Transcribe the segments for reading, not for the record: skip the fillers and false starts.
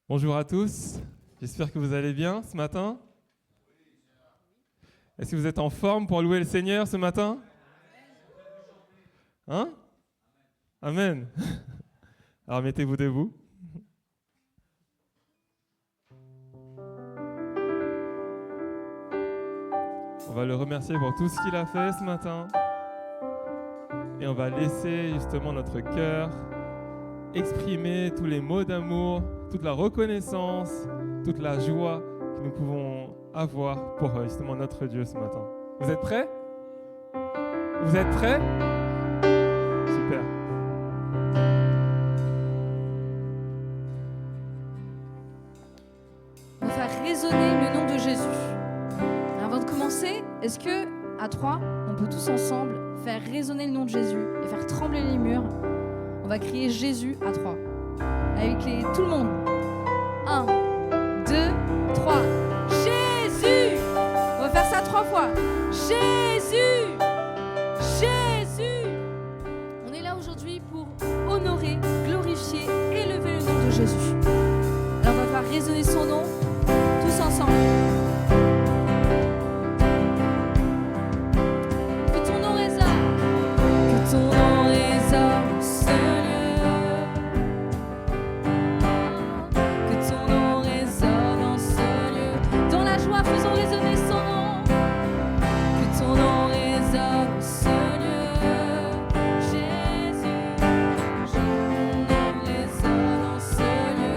Bonjour à tous, j'espère que vous allez bien ce matin. Est-ce que vous êtes en forme pour louer le Seigneur ce matin? Hein? Amen. Alors mettez-vous debout. On va le remercier pour tout ce qu'il a fait ce matin. Et on va laisser justement notre cœur exprimer tous les mots d'amour, toute la reconnaissance, toute la joie que nous pouvons avoir pour justement notre Dieu ce matin. Vous êtes prêts? Vous êtes prêts? Super. On va faire résonner le nom de Jésus. Avant de commencer, est-ce que à 3, on peut tous ensemble faire résonner le nom de Jésus et faire trembler les murs? On va crier Jésus à 3. Avec tout le monde. 1, 2, 3. Jésus! On va faire ça 3 fois. Jésus! Jésus! On est là aujourd'hui pour honorer, glorifier, élever le nom de Jésus. Alors on va faire résonner son nom tous ensemble. Que ton nom résonne. Que ton nom résonne. Faisons résonner son nom, que ton nom résonne ce lieu, Jésus, ton nom résonne en ce lieu.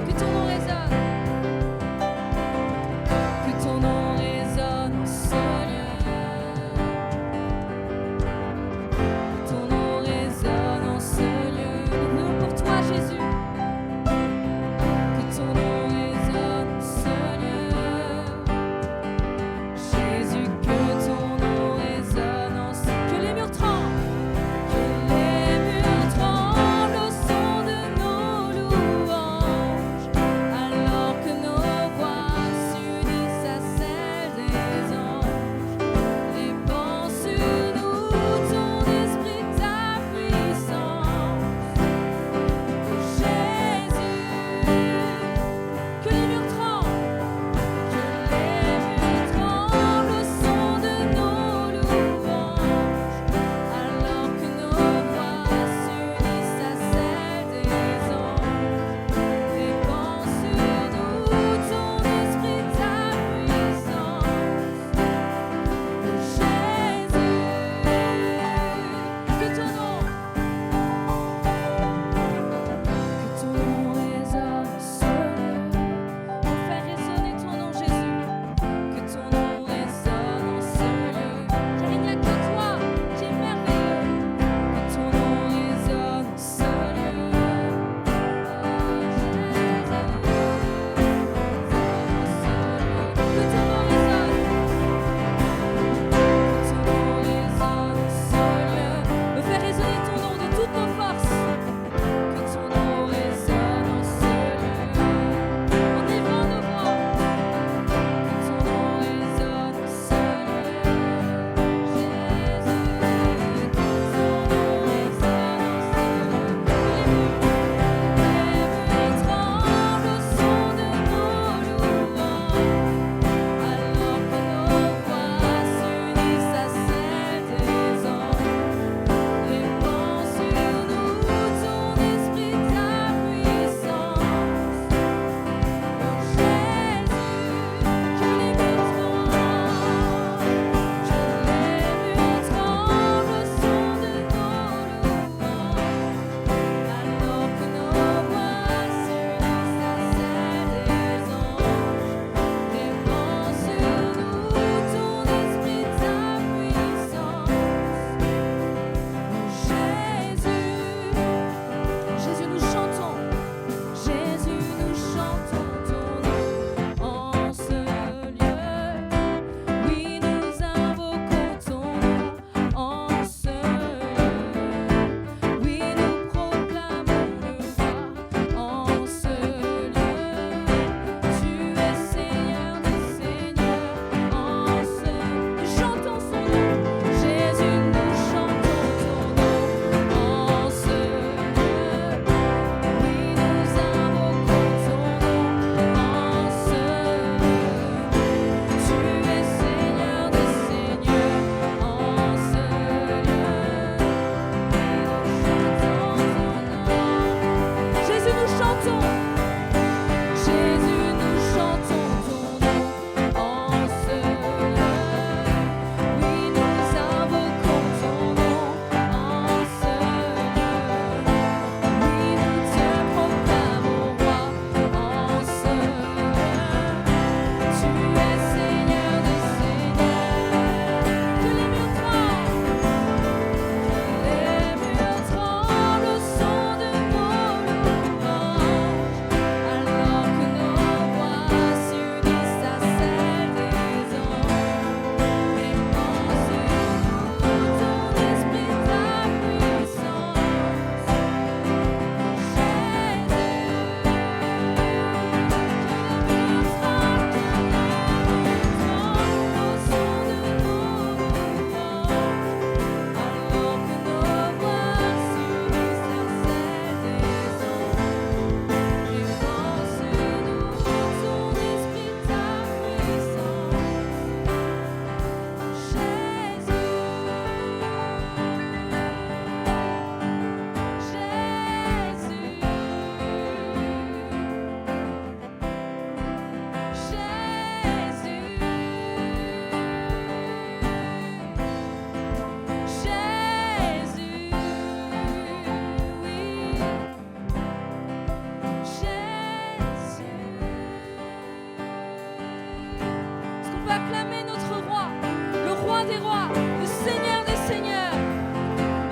des rois, le Seigneur des seigneurs.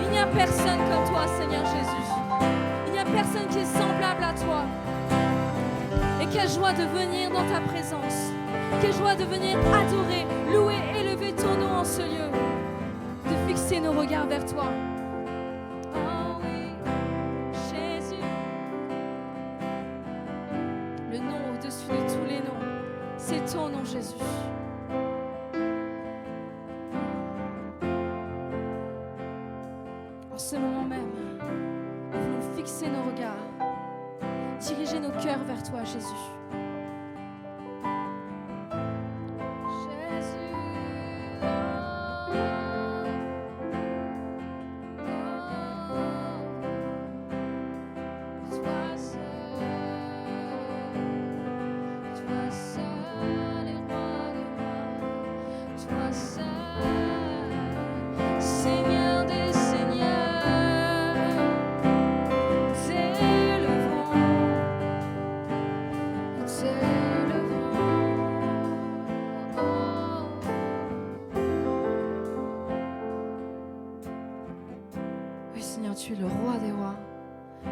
Il n'y a personne comme toi, Seigneur Jésus. Il n'y a personne qui est semblable à toi. Et quelle joie de venir dans ta présence. Quelle joie de venir adorer, louer, élever ton nom en ce lieu. De fixer nos regards vers toi. Oh oui, Jésus. Le nom au-dessus de tous les noms, c'est ton nom, Jésus. En ce moment même, nous voulons fixer nos regards, diriger nos cœurs vers toi, Jésus. Tu es le roi des rois,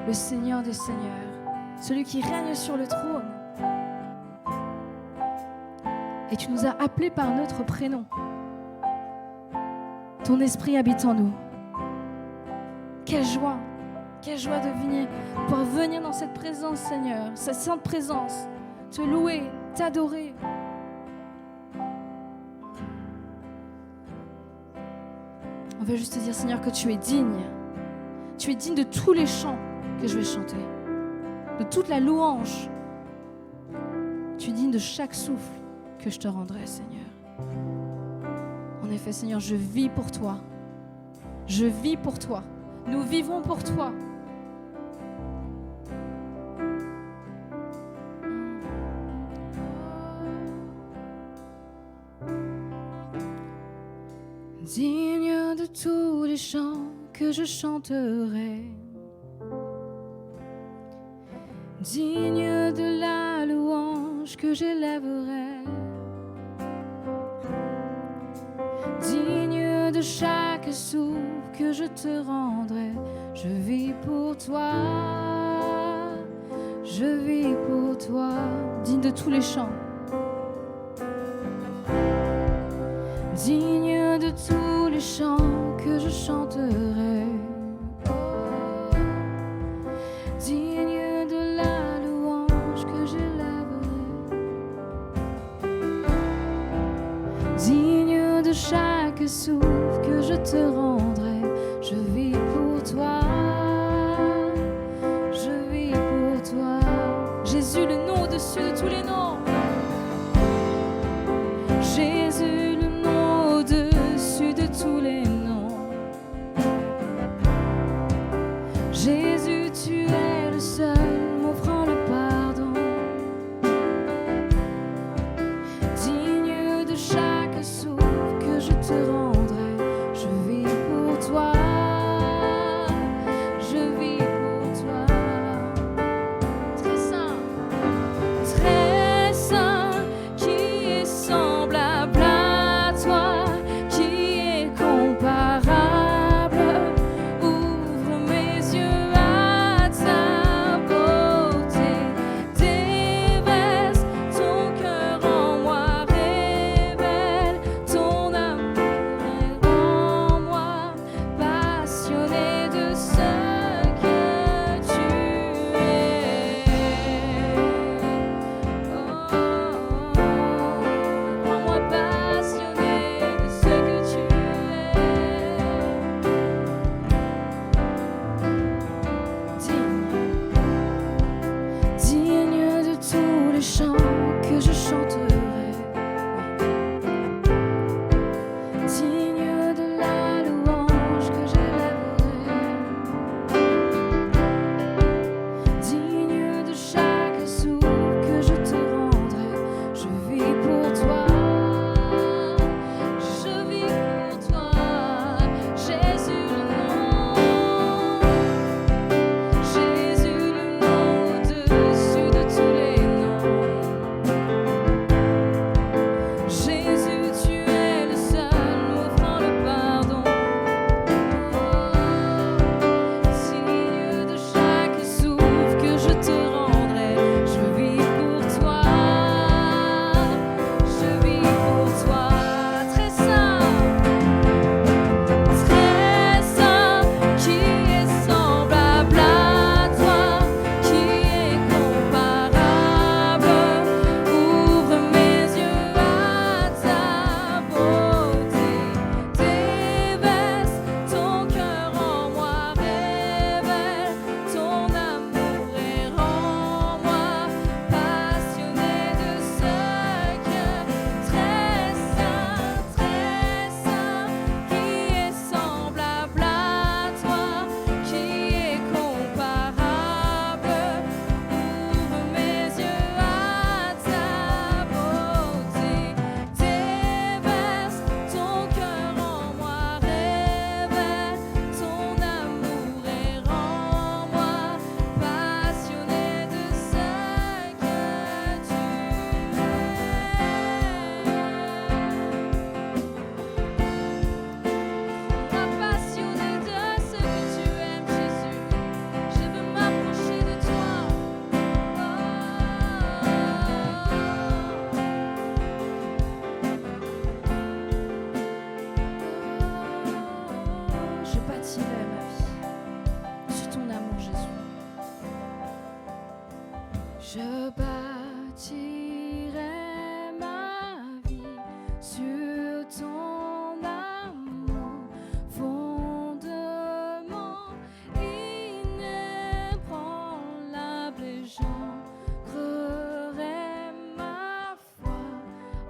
le Seigneur des seigneurs, celui qui règne sur le trône. Et tu nous as appelés par notre prénom. Ton esprit habite en nous. Quelle joie de venir, pouvoir venir dans cette présence, Seigneur, cette sainte présence, te louer, t'adorer. On veut juste te dire, Seigneur, que tu es digne. Tu es digne de tous les chants que je vais chanter, de toute la louange. Tu es digne de chaque souffle que je te rendrai, Seigneur. En effet, Seigneur, je vis pour toi. Je vis pour toi. Nous vivons pour toi. Digne de tous les chants que je chanterai, digne de la louange que j'élèverai, digne de chaque souffle que je te rendrai. Je vis pour toi, je vis pour toi, digne de tous les chants, digne de tous les chants que je chanterai, digne de la louange que j'élèverai, digne de chaque souffle que je te rendrai. Je vis pour toi, je vis pour toi. Jésus, le nom au-dessus de tous les noms. Jésus, le nom au-dessus de tous les noms. Jésus, tu es le seul m'offrant le pardon. Digne de chaque souffle que je te rendrai. Je vis pour toi. Je vis pour toi. Très saint, très bâtirai ma vie sur ton amour, fondement inébranlable, et j'ancrerai ma foi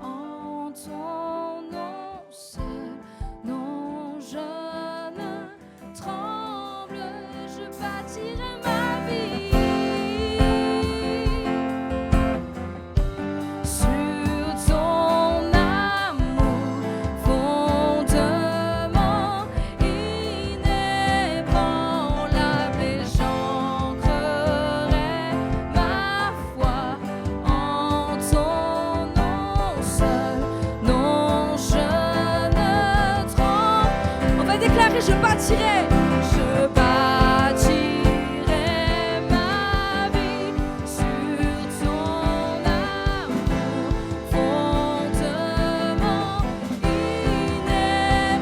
en ton nom seul. Non, je ne tremble, je bâtirai ma vie sur ton amour, fondement inébranlable, et j'ancrerai ma foi en ton nom seul. Non, je ne tremble. On va déclarer: je bâtirai ma vie sur ton amour, fondement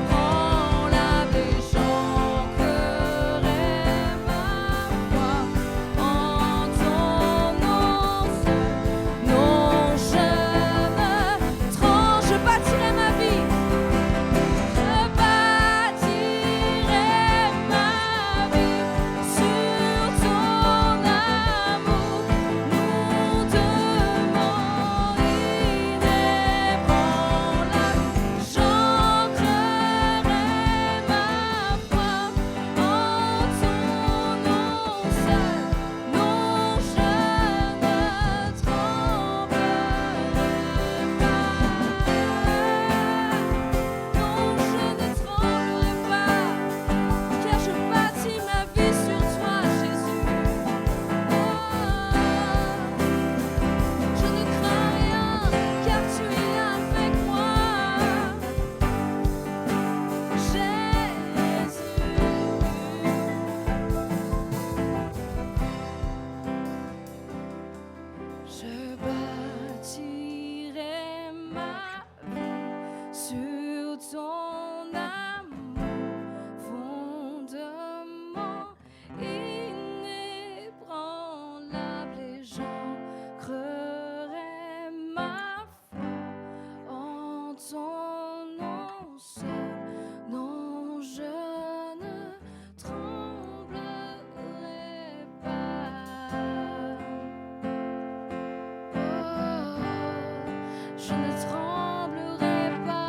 inébranlable, et j'ancrerai ma foi en ton nom seul. Non, je ne tremble, je bâtirai ma vie. Je bâtirai ma vie sur ton amour, fondement inébranlable, j'ancrerai ma foi en ton nom seul. Non, je ne tremblerai pas, car je bâtis ma vie sur toi, Jésus. Je ne crains rien, car tu es là avec moi, Jésus. Je bâtirai ma vie sur ton amour, fondement inébranlable, et j'ancrerai ma foi en ton nom seul. Non, je ne tremblerai pas. Je ne tremblerai pas.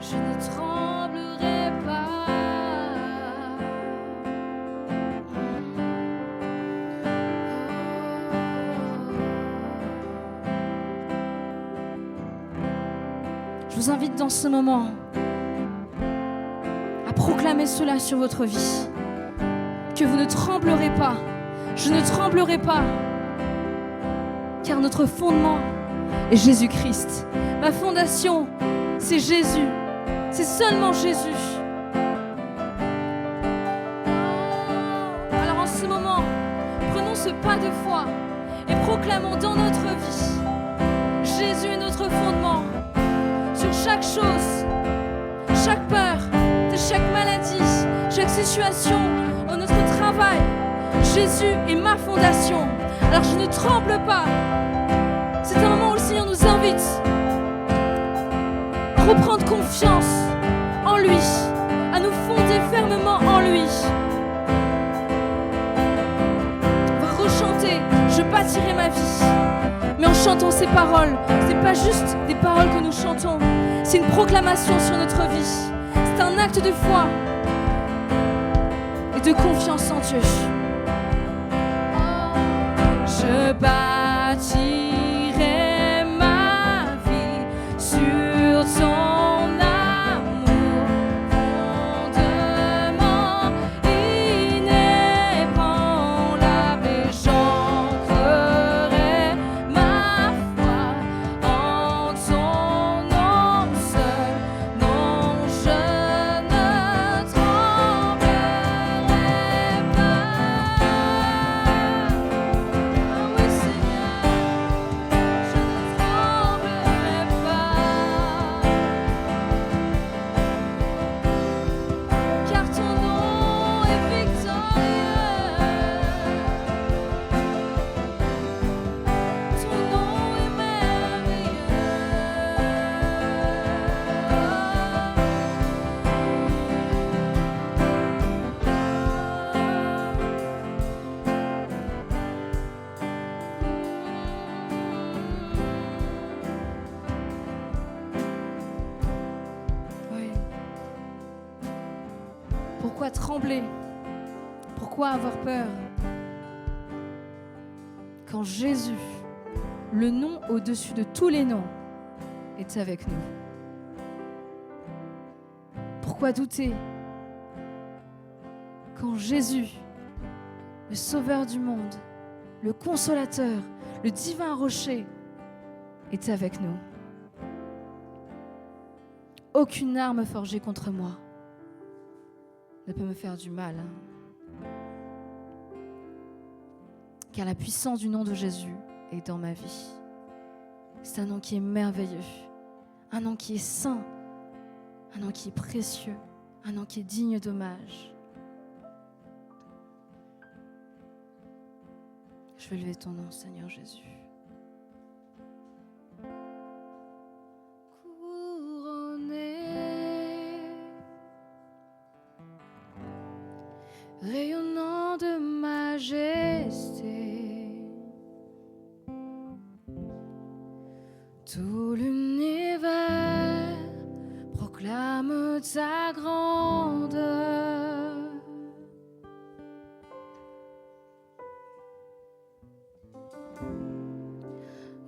Je ne tremblerai pas. Je vous invite dans ce moment à proclamer cela sur votre vie, que vous ne tremblerez pas. Je ne tremblerai pas, car notre fondement est Jésus-Christ. Ma fondation, c'est Jésus. C'est seulement Jésus. Alors en ce moment, prenons ce pas de foi et proclamons dans notre vie: Jésus est notre fondement sur chaque chose, chaque peur, chaque maladie, chaque situation, dans notre travail. Jésus est ma fondation. Alors je ne tremble pas. C'est un moment où le Seigneur nous invite à reprendre confiance en lui, à nous fonder fermement en lui. On va rechanter: je bâtirai ma vie. Mais en chantant ces paroles, c'est pas juste des paroles que nous chantons, c'est une proclamation sur notre vie. C'est un acte de foi et de confiance en Dieu. Je bâtirai ma vie sur ton amour, fondement inébranlable, et j'ancrerai ma foi en ton nom seul. Non, je ne tremblerai pas. Ah oui, Seigneur. Pourquoi trembler? Pourquoi avoir peur? Quand Jésus, le nom au-dessus de tous les noms, est avec nous. Pourquoi douter? Quand Jésus, le Sauveur du monde, le Consolateur, le divin rocher, est avec nous. Aucune arme forgée contre moi ne peut me faire du mal. Car la puissance du nom de Jésus est dans ma vie. C'est un nom qui est merveilleux, un nom qui est saint, un nom qui est précieux, un nom qui est digne d'hommage. Je vais lever ton nom, Seigneur Jésus. Rayonnant de majesté, tout l'univers proclame ta grandeur.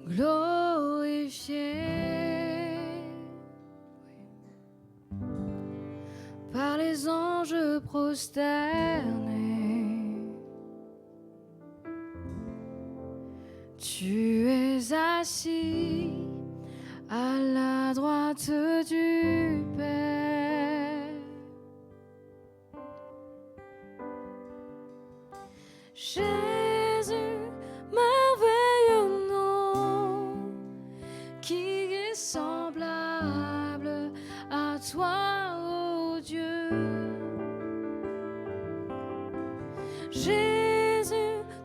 Glorifié par les anges prosternés, tu es assis à la droite du Père. Jésus, merveilleux nom, qui est semblable à toi, ô Dieu. Jésus,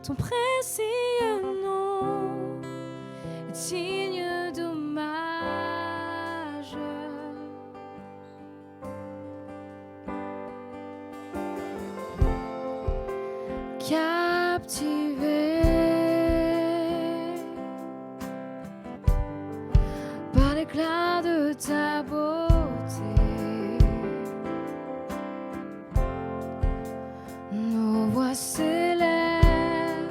ton précieux nom est digne d'hommage. Captivé par l'éclat de ta beauté, nos voix s'élèvent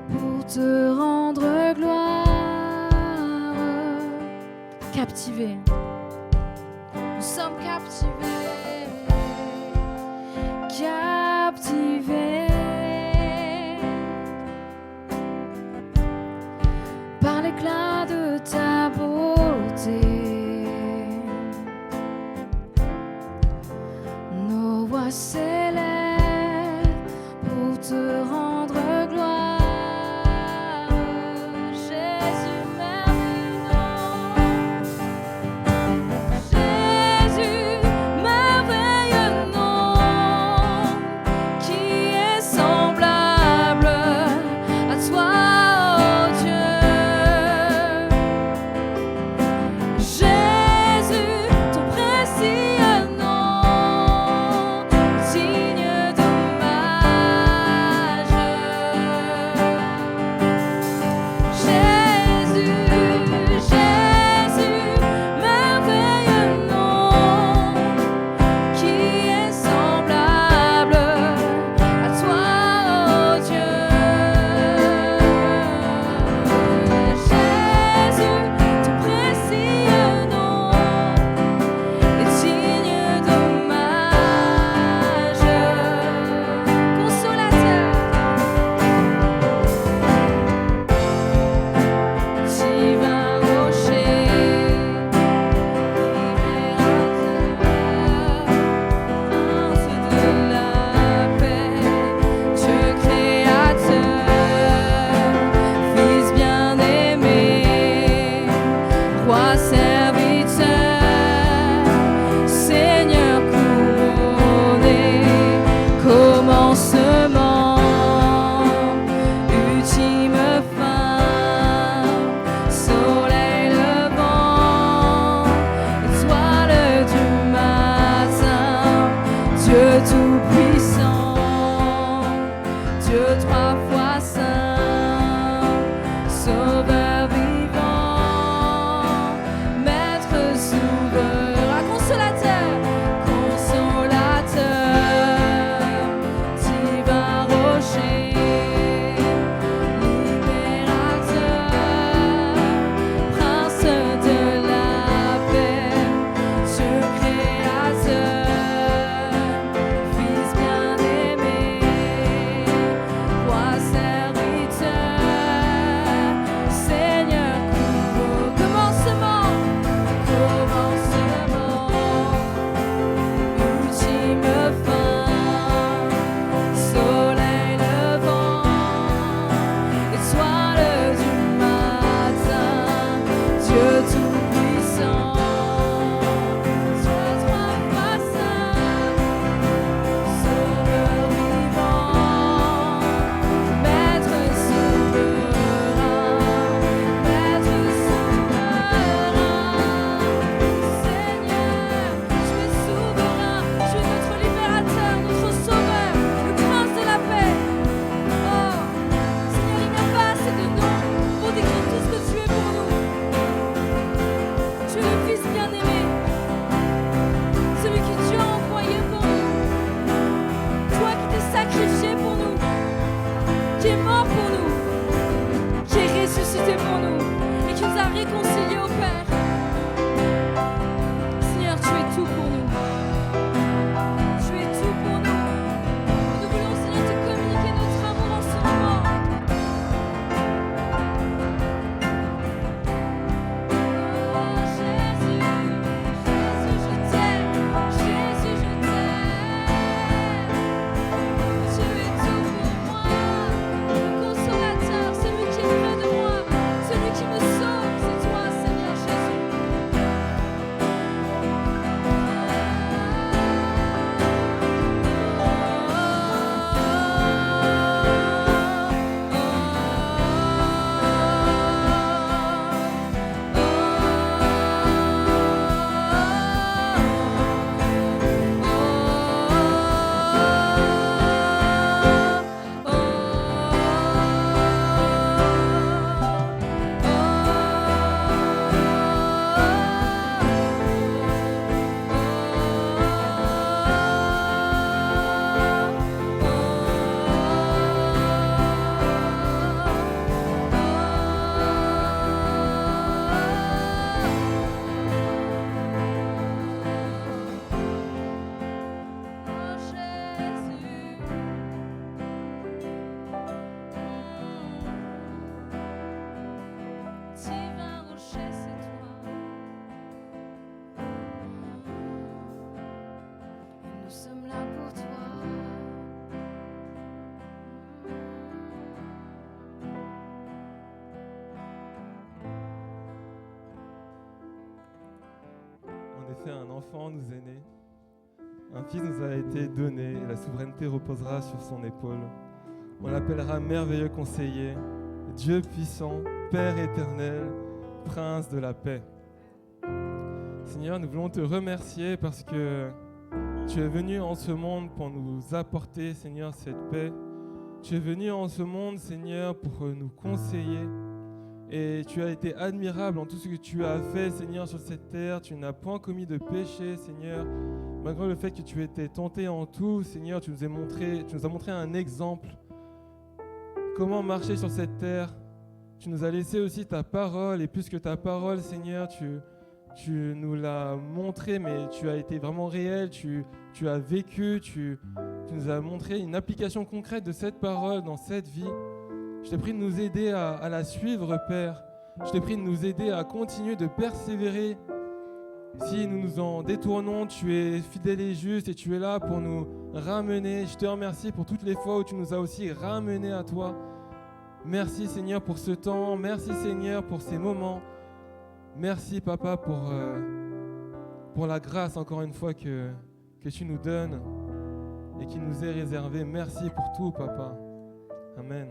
pour te rendre gloire. Captivés, nous sommes captivés, captivés par l'éclat de ta beauté. Nos voix s'élèvent pour te rendre gloire. Jésus, merveilleux nom. Jésus, merveilleux nom, qui est semblable à toi, ô Dieu. Jésus, ton précieux nom, digne d'hommage. Jésus, Jésus, merveilleux nom, qui est semblable à toi, ô Dieu. Jésus, ton précieux nom est digne d'hommage. Consolateur, divin rocher, libérateur, prince de la paix, Dieu créateur, Fils bien-aimé, Roi serviteur, Seigneur couronné, commencement, ultime fin, soleil levant, étoile du matin, Dieu tout-puissant, Dieu trois fois saint, Sauveur vivant, Maître souverain, consolateur, consolateur, réconciliés au Père. Seigneur, tu es tout pour nous. Tu es tout pour nous. Nous voulons, Seigneur, te communiquer notre amour en ce moment. Oh, Jésus, Jésus, je t'aime. Jésus, je t'aime. Tu es tout pour moi. Mon consolateur, celui qui est près de moi, celui qui me sauve, c'est toi, Seigneur Jésus. Divin rocher, c'est toi. Et nous sommes là pour toi. En effet, un enfant nous est né, un fils nous a été donné, et la souveraineté reposera sur son épaule. On l'appellera merveilleux conseiller, Dieu puissant, Père éternel, Prince de la paix. Seigneur, nous voulons te remercier parce que tu es venu en ce monde pour nous apporter, Seigneur, cette paix. Tu es venu en ce monde, Seigneur, pour nous conseiller. Et tu as été admirable en tout ce que tu as fait, Seigneur, sur cette terre. Tu n'as point commis de péché, Seigneur. Malgré le fait que tu étais tenté en tout, Seigneur, tu nous as montré un exemple. Comment marcher sur cette terre. Tu nous as laissé aussi ta parole. Et plus que ta parole, Seigneur, tu nous l'as montré, mais tu as été vraiment réel. Tu as vécu, tu nous as montré une application concrète de cette parole dans cette vie. Je t'ai prie de nous aider à la suivre, Père. Je t'ai prie de nous aider à continuer de persévérer. Si nous nous en détournons, tu es fidèle et juste et tu es là pour nous ramener. Je te remercie pour toutes les fois où tu nous as aussi ramenés à toi. Merci, Seigneur, pour ce temps. Merci, Seigneur, pour ces moments. Merci, Papa, pour la grâce, encore une fois, que tu nous donnes et qui nous est réservée. Merci pour tout, Papa. Amen.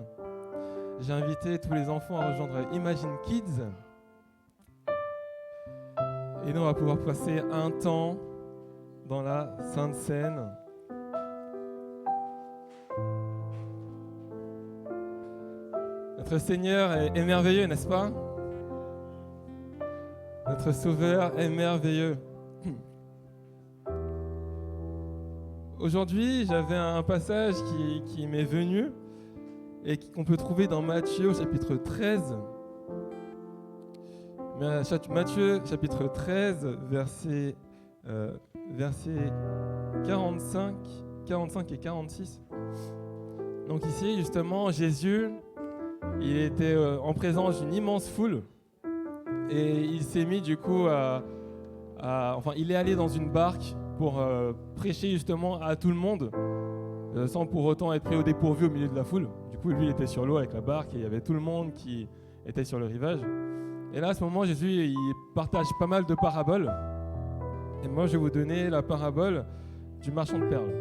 J'ai invité tous les enfants à rejoindre Imagine Kids. Et nous, on va pouvoir passer un temps dans la Sainte Seine. Notre Seigneur est merveilleux, n'est-ce pas? Notre Sauveur est merveilleux. Aujourd'hui, j'avais un passage qui m'est venu et qu'on peut trouver dans Matthieu au chapitre 13. Matthieu chapitre 13, versets 45 et 46. Donc ici, justement, Jésus, il était en présence d'une immense foule et il s'est mis du coup il est allé dans une barque pour prêcher justement à tout le monde sans pour autant être pris au dépourvu au milieu de la foule. Du coup, lui, il était sur l'eau avec la barque et il y avait tout le monde qui était sur le rivage. Et là, à ce moment, Jésus, il partage pas mal de paraboles. Et moi, je vais vous donner la parabole du marchand de perles.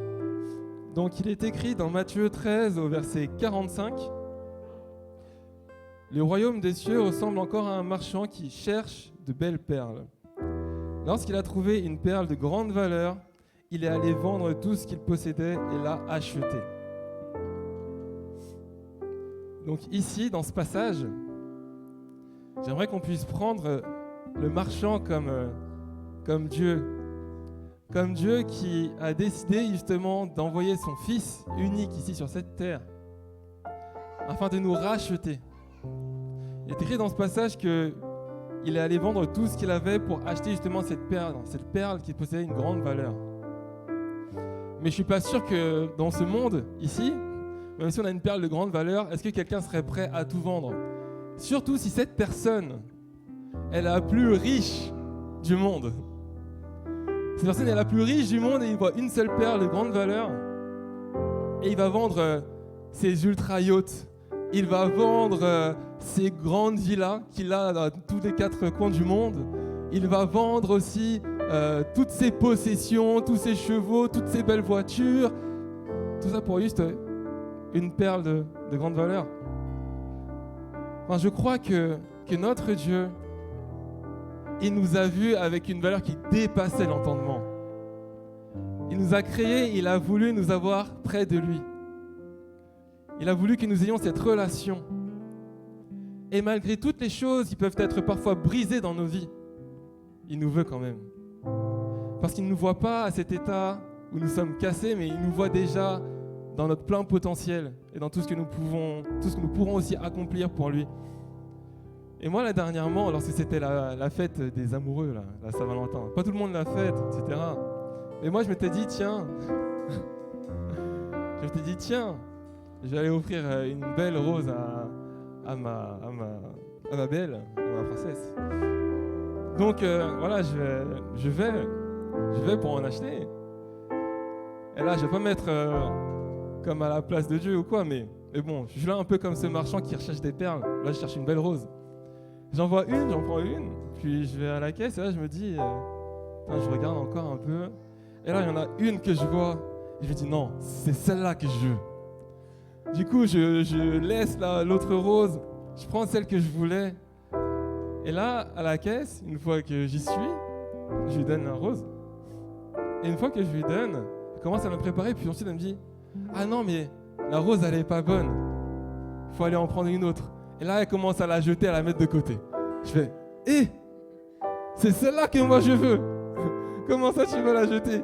Donc, il est écrit dans Matthieu 13, au verset 45. « Le royaume des cieux ressemble encore à un marchand qui cherche de belles perles. Lorsqu'il a trouvé une perle de grande valeur, il est allé vendre tout ce qu'il possédait et l'a acheté. » Donc ici, dans ce passage, j'aimerais qu'on puisse prendre le marchand comme Dieu. Comme Dieu qui a décidé justement d'envoyer son Fils unique ici sur cette terre afin de nous racheter. Il est écrit dans ce passage qu'il il est allé vendre tout ce qu'il avait pour acheter justement cette perle qui possédait une grande valeur. Mais je ne suis pas sûr que dans ce monde, ici, même si on a une perle de grande valeur, est-ce que quelqu'un serait prêt à tout vendre? Surtout si cette personne est la plus riche du monde. Cette personne est la plus riche du monde et il voit une seule perle de grande valeur et il va vendre ses ultra yachts, il va vendre ses grandes villas qu'il a dans tous les 4 coins du monde, il va vendre aussi toutes ses possessions, tous ses chevaux, toutes ses belles voitures, tout ça pour juste une perle de grande valeur. Enfin, je crois que notre Dieu, il nous a vus avec une valeur qui dépassait l'entendement. Il nous a créés, il a voulu nous avoir près de lui. Il a voulu que nous ayons cette relation. Et malgré toutes les choses qui peuvent être parfois brisées dans nos vies, il nous veut quand même. Parce qu'il ne nous voit pas à cet état où nous sommes cassés, mais il nous voit déjà dans notre plein potentiel et dans tout ce que nous pourrons aussi accomplir pour lui. Et moi, là, dernièrement, lorsque c'était la fête des amoureux, là, la Saint-Valentin, pas tout le monde l'a fête, etc. Mais moi, je m'étais dit, tiens, je vais aller offrir une belle rose à ma belle, à ma princesse. Donc, voilà, je vais pour en acheter. Et là, je vais pas mettre comme à la place de Dieu ou quoi, mais bon, je suis là un peu comme ce marchand qui recherche des perles. Là, je cherche une belle rose. J'en prends une, puis je vais à la caisse et là, je me dis, je regarde encore un peu. Et là, il y en a une que je vois et je me dis, non, c'est celle-là que je veux. Du coup, je laisse l'autre rose, je prends celle que je voulais. Et là, à la caisse, une fois que j'y suis, je lui donne la rose. Et une fois que je lui donne, elle commence à me préparer, puis ensuite elle me dit, ah non, mais la rose, elle n'est pas bonne. Il faut aller en prendre une autre. Et là, elle commence à la jeter, à la mettre de côté. Je fais, c'est celle-là que moi je veux. Comment ça, tu veux la jeter?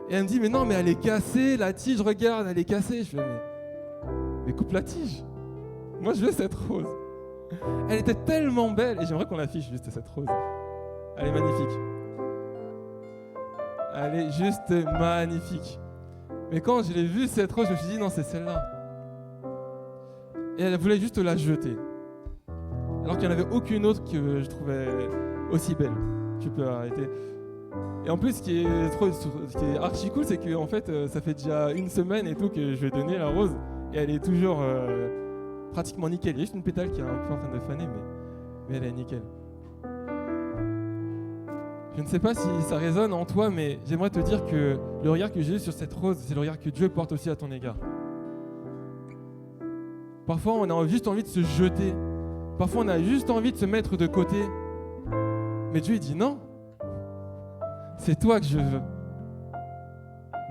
Et elle me dit, mais non, mais elle est cassée, la tige, regarde, elle est cassée. Je fais, mais coupe la tige. Moi, je veux cette rose. Elle était tellement belle, et j'aimerais qu'on l'affiche juste cette rose. Elle est magnifique. Elle est juste magnifique. Mais quand je l'ai vue, cette rose, je me suis dit, non, c'est celle-là. Et elle voulait juste la jeter. Alors qu'il n'y en avait aucune autre que je trouvais aussi belle. Tu peux arrêter. Et en plus, ce qui est archi cool, c'est que en fait, ça fait déjà 1 semaine et tout que je lui ai donné la rose. Et elle est toujours pratiquement nickel. Il y a juste une pétale qui est un peu en train de faner, mais elle est nickel. Je ne sais pas si ça résonne en toi, mais j'aimerais te dire que le regard que j'ai sur cette rose, c'est le regard que Dieu porte aussi à ton égard. Parfois, on a juste envie de se jeter. Parfois, on a juste envie de se mettre de côté. Mais Dieu, il dit non. C'est toi que je veux.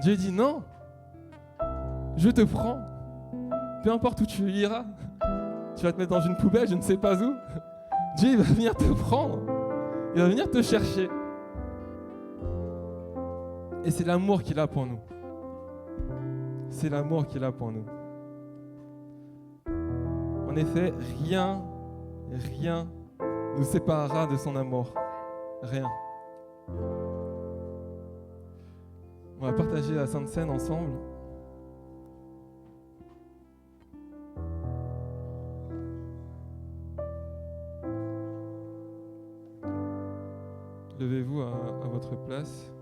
Dieu dit non. Je te prends. Peu importe où tu iras. Tu vas te mettre dans une poubelle, je ne sais pas où. Dieu, il va venir te prendre. Il va venir te chercher. Et c'est l'amour qu'il a pour nous. C'est l'amour qu'il a pour nous. En effet, rien nous séparera de son amour. Rien. On va partager la Sainte Seine ensemble. Levez-vous à votre place.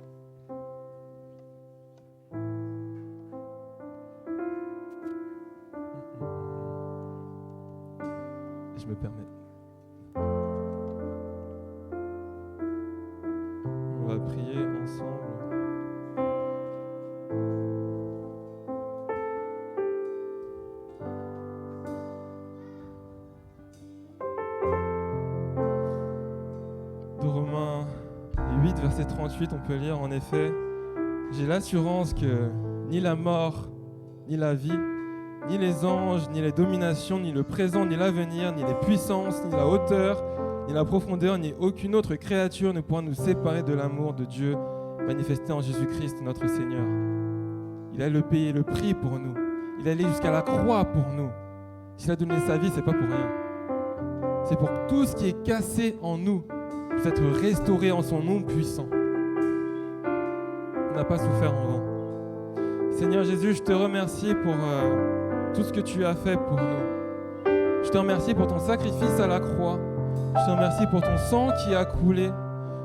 Je me permets. On va prier ensemble. De Romains 8, verset 38, on peut lire en effet, j'ai l'assurance que ni la mort, ni la vie, ni les anges, ni les dominations, ni le présent, ni l'avenir, ni les puissances, ni la hauteur, ni la profondeur, ni aucune autre créature ne pourra nous séparer de l'amour de Dieu manifesté en Jésus-Christ, notre Seigneur. Il a payé le prix pour nous. Il est allé jusqu'à la croix pour nous. S'il a donné sa vie, c'est pas pour rien. C'est pour tout ce qui est cassé en nous, puisse être restauré en son nom puissant. On n'a pas souffert en vain. Seigneur Jésus, je te remercie pour tout ce que tu as fait pour nous. Je te remercie pour ton sacrifice à la croix. Je te remercie pour ton sang qui a coulé.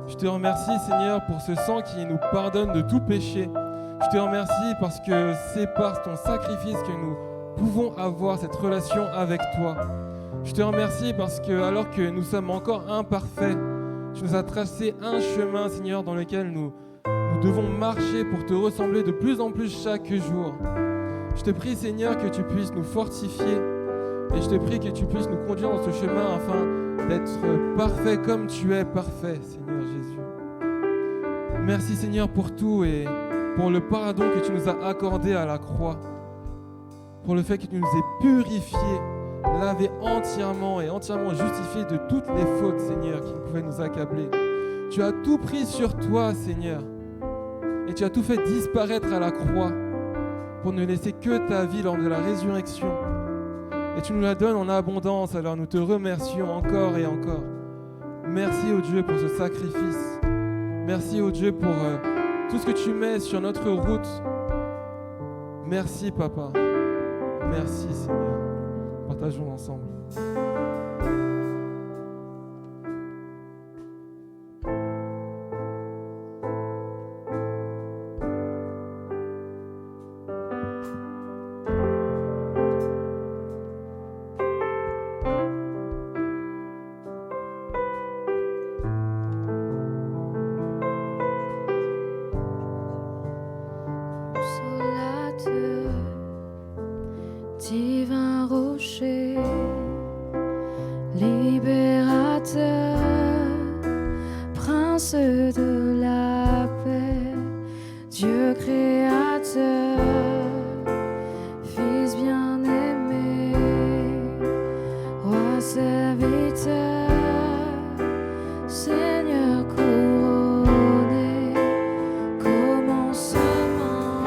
Je te remercie, Seigneur, pour ce sang qui nous pardonne de tout péché. Je te remercie parce que c'est par ton sacrifice que nous pouvons avoir cette relation avec toi. Je te remercie parce que, alors que nous sommes encore imparfaits, tu nous as tracé un chemin, Seigneur, dans lequel nous devons marcher pour te ressembler de plus en plus chaque jour. Je te prie, Seigneur, que tu puisses nous fortifier et je te prie que tu puisses nous conduire dans ce chemin afin d'être parfait comme tu es parfait, Seigneur Jésus. Merci, Seigneur, pour tout et pour le pardon que tu nous as accordé à la croix, pour le fait que tu nous aies purifiés, lavés entièrement et entièrement justifiés de toutes les fautes, Seigneur, qui pouvaient nous accabler. Tu as tout pris sur toi, Seigneur, et tu as tout fait disparaître à la croix pour ne laisser que ta vie lors de la résurrection. Et tu nous la donnes en abondance, alors nous te remercions encore et encore. Merci, ô Dieu, pour ce sacrifice. Merci, ô Dieu, pour tout ce que tu mets sur notre route. Merci, Papa. Merci, Seigneur. Partageons ensemble. Divin rocher, libérateur, prince de la paix, Dieu créateur, Fils bien-aimé, roi serviteur, Seigneur couronné, commencement,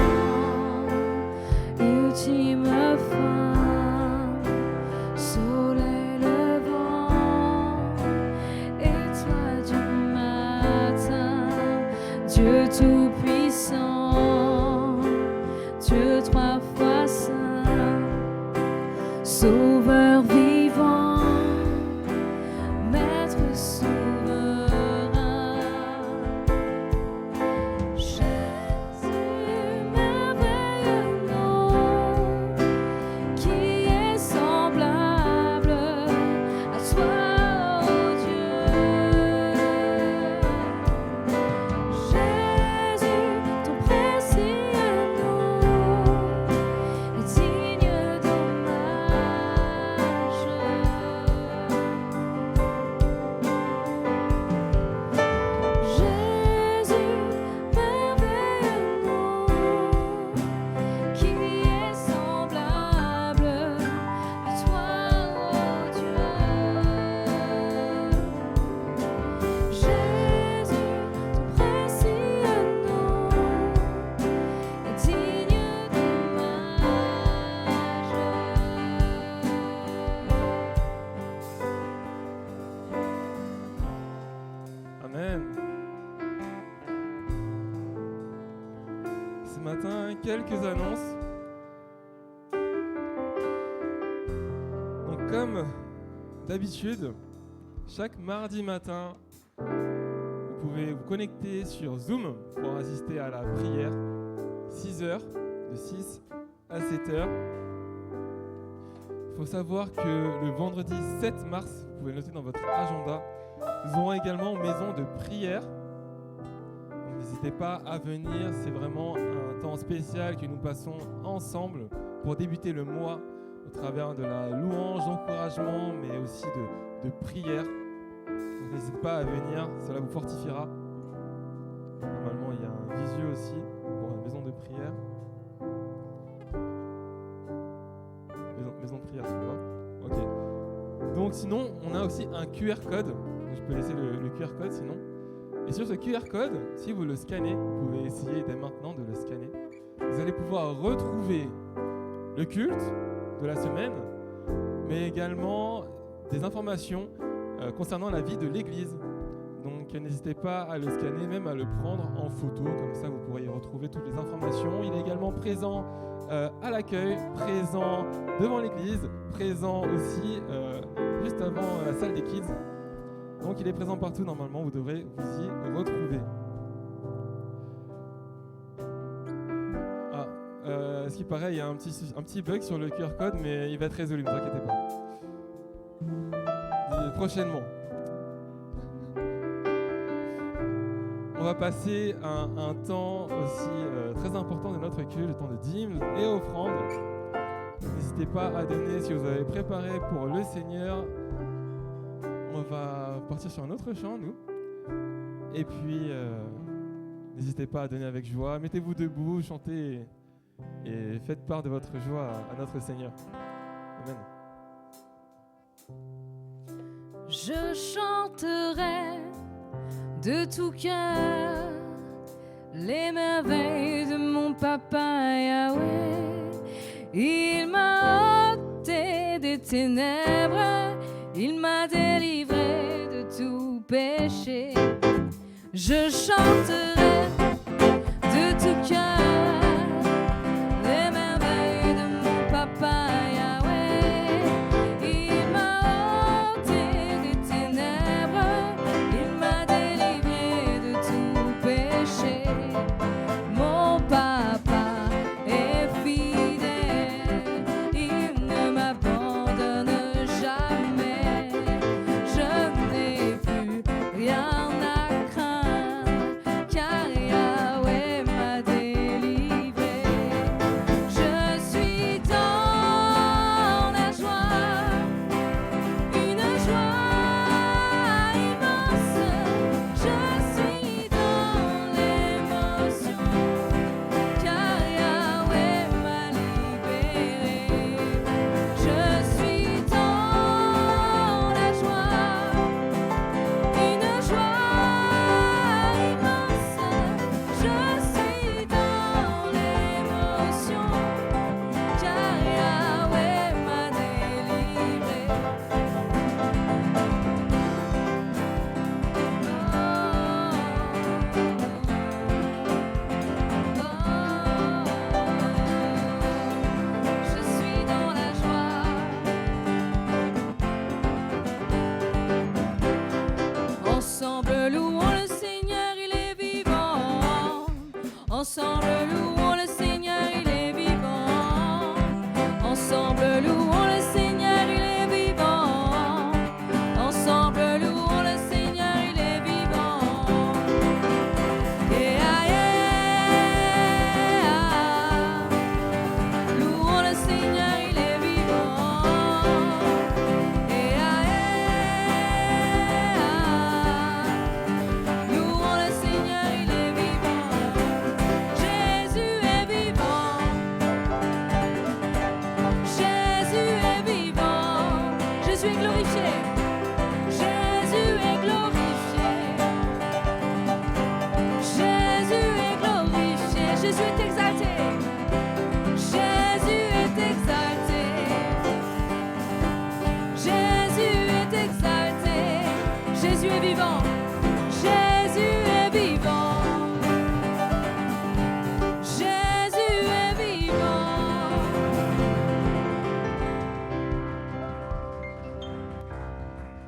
ultime fin, soleil levant, étoile du matin, Dieu tout-puissant, Dieu trois fois saint, sauveur vivant, maître souverain. Jésus, merveilleux nom, qui est semblable à toi, ô Dieu. Jésus, ton précieux nom est digne d'hommage. Jésus, merveilleux nom, qui est semblable à toi, ô Dieu. Jésus, ton précieux nom est digne d'hommage. Amen. Ce matin, quelques annonces. Donc, comme d'habitude, chaque mardi matin, vous pouvez vous connecter sur Zoom pour assister à la prière. 6h, de 6 à 7h. Il faut savoir que le vendredi 7 mars, vous pouvez le noter dans votre agenda, nous aurons également maison de prière. Donc, n'hésitez pas à venir, c'est vraiment un temps spécial que nous passons ensemble pour débuter le mois au travers de la louange, d'encouragement, mais aussi de prière. Donc n'hésitez pas à venir, cela vous fortifiera. Normalement, il y a un visio aussi pour la maison de prière. Maison de prière, tu vois. Ok. Donc sinon, on a aussi un QR code. Je peux laisser le QR code sinon. Et sur ce QR code, si vous le scannez, vous pouvez essayer dès maintenant de le scanner. Vous allez pouvoir retrouver le culte de la semaine, mais également des informations concernant la vie de l'Église. Donc n'hésitez pas à le scanner, même à le prendre en photo, comme ça vous pourrez y retrouver toutes les informations. Il est également présent à l'accueil, présent devant l'église, présent aussi juste avant la salle des kids. Donc il est présent partout, normalement vous devrez vous y retrouver. Ce qui paraît, il y a un petit bug sur le QR code, mais il va être résolu, ne vous inquiétez pas. Prochainement. On va passer un temps aussi très important de notre culte, le temps de dîmes et offrandes. N'hésitez pas à donner si vous avez préparé pour le Seigneur. On va partir sur un autre chant, nous. Et puis, n'hésitez pas à donner avec joie. Mettez-vous debout, chantez et faites part de votre joie à notre Seigneur. Amen. Je chanterai de tout cœur les merveilles de mon papa Yahweh. Il m'a ôté des ténèbres, il m'a délivré de tout péché. Je chanterai de tout cœur les merveilles de mon papa Yahweh. Il m'a ôté des ténèbres, il m'a délivré de tout péché. Mon papa est fidèle, il ne m'abandonne jamais. Je n'ai plus rien à craindre, car Yahweh m'a délivré. Je suis dans la joie, une joie immense. Je suis dans l'émotion, car Yahweh m'a libéré. Je suis dans la joie, une joie immense. Je suis dans l'émotion, car Yahweh m'a délivré. Je suis dans la joie. Ensemble louons le Seigneur, il est vivant. Ensemble louons le Seigneur, il est vivant. Ensemble louons le Seigneur, il est vivant. Ensemble louons le Seigneur, il est vivant. Yeah, yeah. Louons le Seigneur, il est vivant. Yeah, yeah. Louons le Seigneur, il est vivant. Jésus est vivant. Jésus est vivant. Jésus est glorifié. Jésus est glorifié. Jésus est glorifié. Jésus est exalté. Jésus est exalté. Jésus est exalté. Jésus est vivant. Jésus est vivant. Jésus est vivant.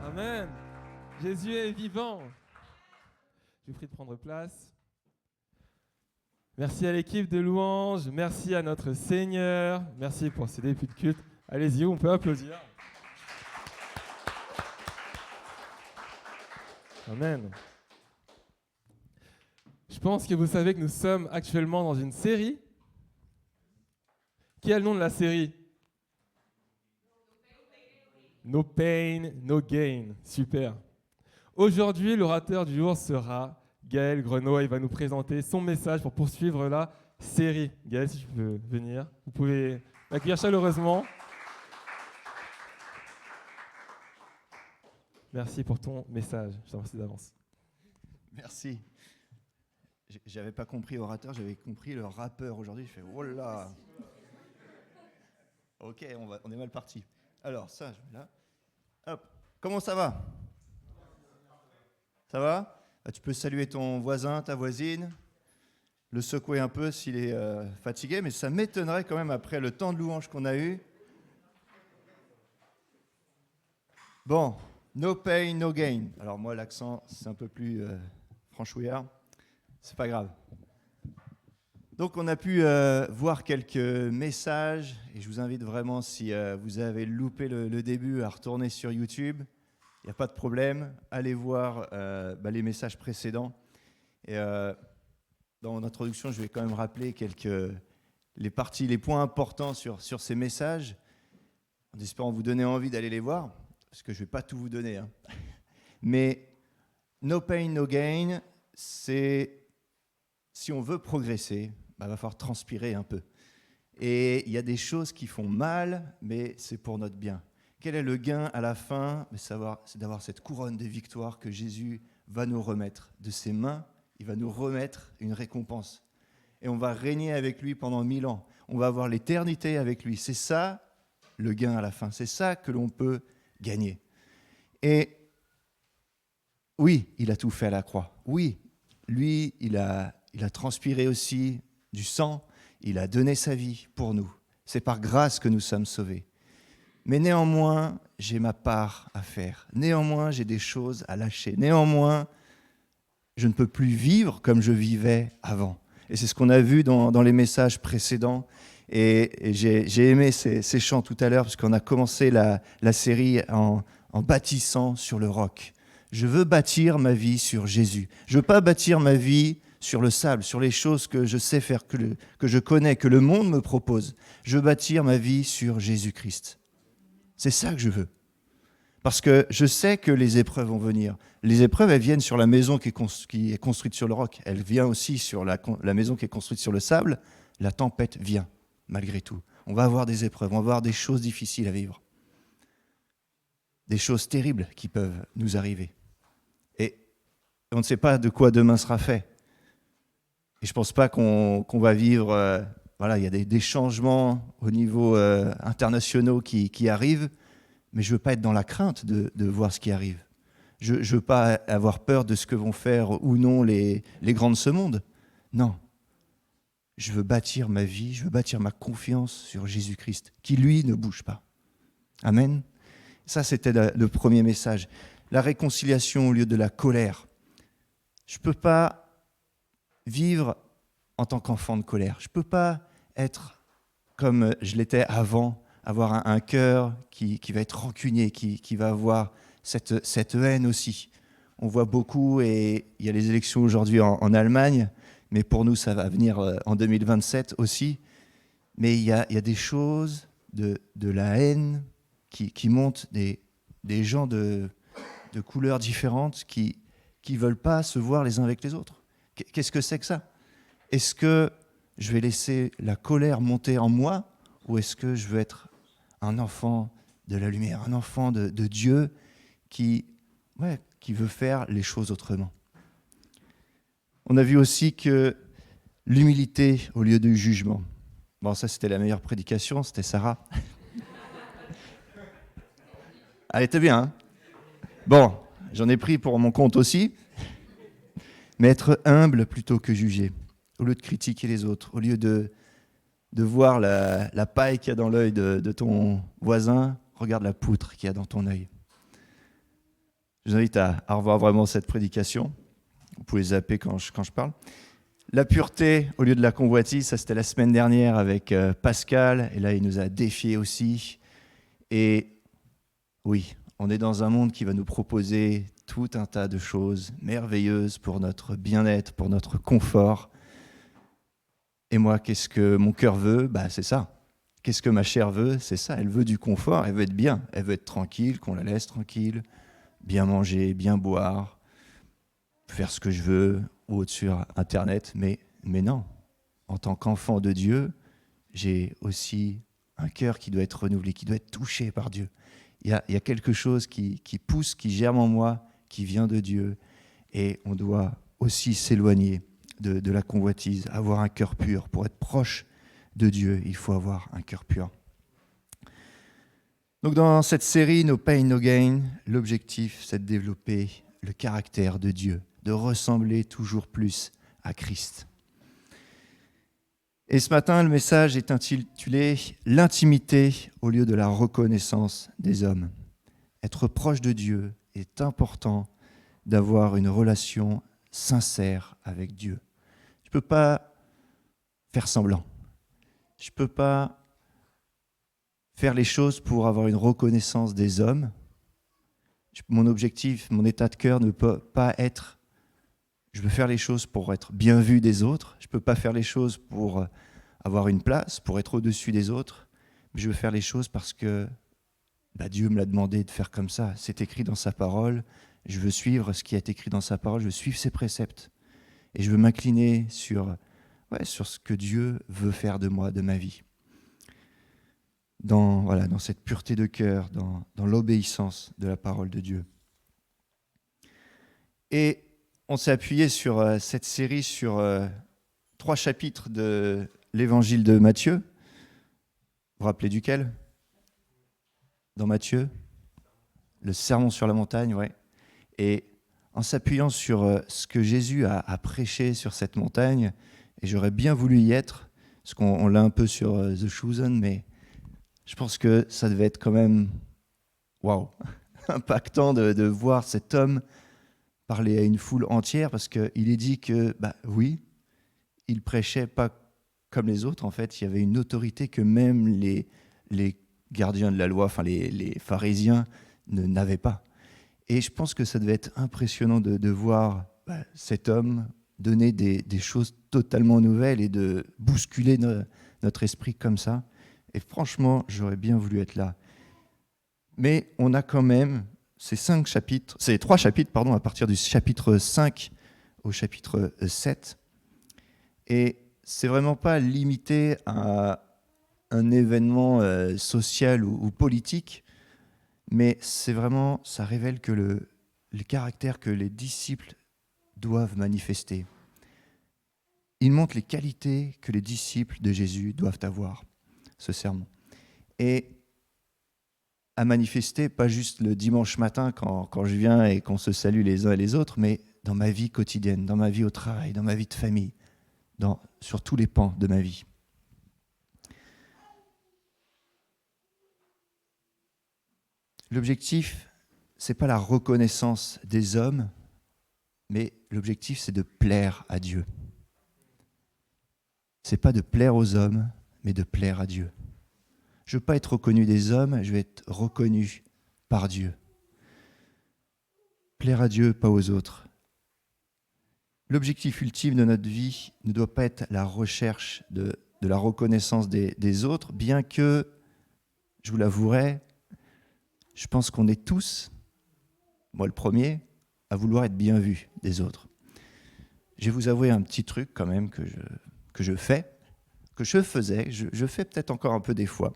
Amen. Jésus est vivant. Je vous prie de prendre place. Merci à l'équipe de louanges, merci à notre Seigneur, merci pour ce début de culte. Allez-y, on peut applaudir. Amen. Je pense que vous savez que nous sommes actuellement dans une série. Qui a le nom de la série ? No Pain, No Gain. Super. Aujourd'hui, l'orateur du jour sera Gaël Grenoy. Il va nous présenter son message pour poursuivre la série. Gaël, si tu peux venir, vous pouvez l'accueillir chaleureusement. Merci pour ton message. Je te remercie d'avance. Merci. J'avais pas compris orateur, j'avais compris le rappeur. Aujourd'hui, je fais oh là. Ok, on est mal parti. Alors ça, je mets là. Hop. Comment ça va ? Ça va? Tu peux saluer ton voisin, ta voisine, le secouer un peu s'il est fatigué, mais ça m'étonnerait quand même après le temps de louange qu'on a eu. Bon, no pain, no gain. Alors moi, l'accent, c'est un peu plus franchouillard. C'est pas grave. Donc on a pu voir quelques messages, et je vous invite vraiment, si vous avez loupé le début, à retourner sur YouTube. Il n'y a pas de problème. Allez voir les messages précédents. Et dans mon introduction, je vais quand même rappeler les points importants sur ces messages, en espérant vous donner envie d'aller les voir, parce que je ne vais pas tout vous donner. Hein. Mais no pain, no gain, c'est si on veut progresser, il va falloir transpirer un peu. Et il y a des choses qui font mal, mais c'est pour notre bien. Quel est le gain à la fin? C'est d'avoir cette couronne de victoire que Jésus va nous remettre de ses mains. Il va nous remettre une récompense. Et on va régner avec lui pendant 1000 ans. On va avoir l'éternité avec lui. C'est ça le gain à la fin. C'est ça que l'on peut gagner. Et oui, il a tout fait à la croix. Oui, lui, il a transpiré aussi du sang. Il a donné sa vie pour nous. C'est par grâce que nous sommes sauvés. Mais néanmoins, j'ai ma part à faire. Néanmoins, j'ai des choses à lâcher. Néanmoins, je ne peux plus vivre comme je vivais avant. Et c'est ce qu'on a vu dans les messages précédents. Et j'ai aimé ces chants tout à l'heure, parce qu'on a commencé la série en bâtissant sur le roc. Je veux bâtir ma vie sur Jésus. Je ne veux pas bâtir ma vie sur le sable, sur les choses que je sais faire, que je connais, que le monde me propose. Je veux bâtir ma vie sur Jésus-Christ. C'est ça que je veux. Parce que je sais que les épreuves vont venir. Les épreuves, elles viennent sur la maison qui est construite sur le roc. Elles viennent aussi sur la maison qui est construite sur le sable. La tempête vient, malgré tout. On va avoir des épreuves, on va avoir des choses difficiles à vivre. Des choses terribles qui peuvent nous arriver. Et on ne sait pas de quoi demain sera fait. Et je ne pense pas qu'on va vivre... il y a des changements au niveau internationaux qui arrivent, mais je ne veux pas être dans la crainte de voir ce qui arrive. Je ne veux pas avoir peur de ce que vont faire ou non les grands de ce monde. Non. Je veux bâtir ma vie, je veux bâtir ma confiance sur Jésus-Christ, qui lui ne bouge pas. Amen. Ça, c'était le premier message. La réconciliation au lieu de la colère. Je ne peux pas vivre en tant qu'enfant de colère. Je ne peux pas être comme je l'étais avant, avoir un cœur qui va être rancunier, qui va avoir cette haine aussi. On voit beaucoup, et il y a les élections aujourd'hui en Allemagne, mais pour nous, ça va venir en 2027 aussi. Mais il y a des choses de la haine qui montent, des gens de couleurs différentes qui ne veulent pas se voir les uns avec les autres. Qu'est-ce que c'est que ça? Est-ce que je vais laisser la colère monter en moi, ou est-ce que je veux être un enfant de la lumière, un enfant de Dieu qui veut faire les choses autrement? On a vu aussi que l'humilité au lieu du jugement. Bon, ça, c'était la meilleure prédication, c'était Sarah. Elle était bien, hein? Bon, j'en ai pris pour mon compte aussi. Mais être humble plutôt que juger. Au lieu de critiquer les autres, au lieu de voir la paille qu'il y a dans l'œil de ton voisin, regarde la poutre qu'il y a dans ton œil. Je vous invite à revoir vraiment cette prédication. Vous pouvez zapper quand je parle. La pureté au lieu de la convoitise, ça c'était la semaine dernière avec Pascal, et là il nous a défiés aussi. Et oui, on est dans un monde qui va nous proposer tout un tas de choses merveilleuses pour notre bien-être, pour notre confort. Et moi, qu'est-ce que mon cœur veut? C'est ça. Qu'est-ce que ma chair veut? C'est ça. Elle veut du confort, elle veut être bien, elle veut être tranquille, qu'on la laisse tranquille, bien manger, bien boire, faire ce que je veux, ou sur Internet. Mais non, en tant qu'enfant de Dieu, j'ai aussi un cœur qui doit être renouvelé, qui doit être touché par Dieu. Il y a quelque chose qui pousse, qui germe en moi, qui vient de Dieu. Et on doit aussi s'éloigner de la convoitise, avoir un cœur pur. Pour être proche de Dieu, il faut avoir un cœur pur. Donc dans cette série No Pain, No Gain, l'objectif, c'est de développer le caractère de Dieu, de ressembler toujours plus à Christ. Et ce matin, le message est intitulé « L'intimité au lieu de la reconnaissance des hommes ». Être proche de Dieu est important d'avoir une relation sincère avec Dieu. Je ne peux pas faire semblant. Je ne peux pas faire les choses pour avoir une reconnaissance des hommes. Mon objectif, mon état de cœur ne peut pas être je veux faire les choses pour être bien vu des autres. Je ne peux pas faire les choses pour avoir une place, pour être au-dessus des autres. Mais je veux faire les choses parce que Dieu me l'a demandé de faire comme ça. C'est écrit dans sa parole. Je veux suivre ce qui est écrit dans sa parole. Je veux suivre ses préceptes. Et je veux m'incliner sur ce que Dieu veut faire de moi, de ma vie. Dans cette pureté de cœur, dans l'obéissance de la parole de Dieu. Et on s'est appuyé sur cette série sur 3 chapitres de l'évangile de Matthieu. Vous vous rappelez duquel ? Dans Matthieu ? Le sermon sur la montagne, ouais. Et en s'appuyant sur ce que Jésus a prêché sur cette montagne, et j'aurais bien voulu y être, parce qu'on l'a un peu sur The Chosen, mais je pense que ça devait être quand même impactant de voir cet homme parler à une foule entière, parce qu'il est dit que, oui, il prêchait pas comme les autres. En fait, il y avait une autorité que même les gardiens de la loi, enfin les pharisiens, n'avaient pas. Et je pense que ça devait être impressionnant de voir cet homme donner des choses totalement nouvelles et de bousculer notre esprit comme ça. Et franchement, j'aurais bien voulu être là. Mais on a quand même ces 3 chapitres, à partir du chapitre 5 au chapitre 7. Et c'est vraiment pas limité à un événement social ou politique, mais c'est vraiment, ça révèle que le caractère que les disciples doivent manifester. Il montre les qualités que les disciples de Jésus doivent avoir, ce sermon. Et à manifester, pas juste le dimanche matin quand je viens et qu'on se salue les uns et les autres, mais dans ma vie quotidienne, dans ma vie au travail, dans ma vie de famille, sur tous les pans de ma vie. L'objectif, c'est pas la reconnaissance des hommes, mais l'objectif, c'est de plaire à Dieu. C'est pas de plaire aux hommes, mais de plaire à Dieu. Je ne veux pas être reconnu des hommes, je veux être reconnu par Dieu. Plaire à Dieu, pas aux autres. L'objectif ultime de notre vie ne doit pas être la recherche de la reconnaissance des autres, bien que, je vous l'avouerai, je pense qu'on est tous, moi le premier, à vouloir être bien vu des autres. Je vais vous avouer un petit truc quand même que je fais, que je faisais, je fais peut-être encore un peu des fois.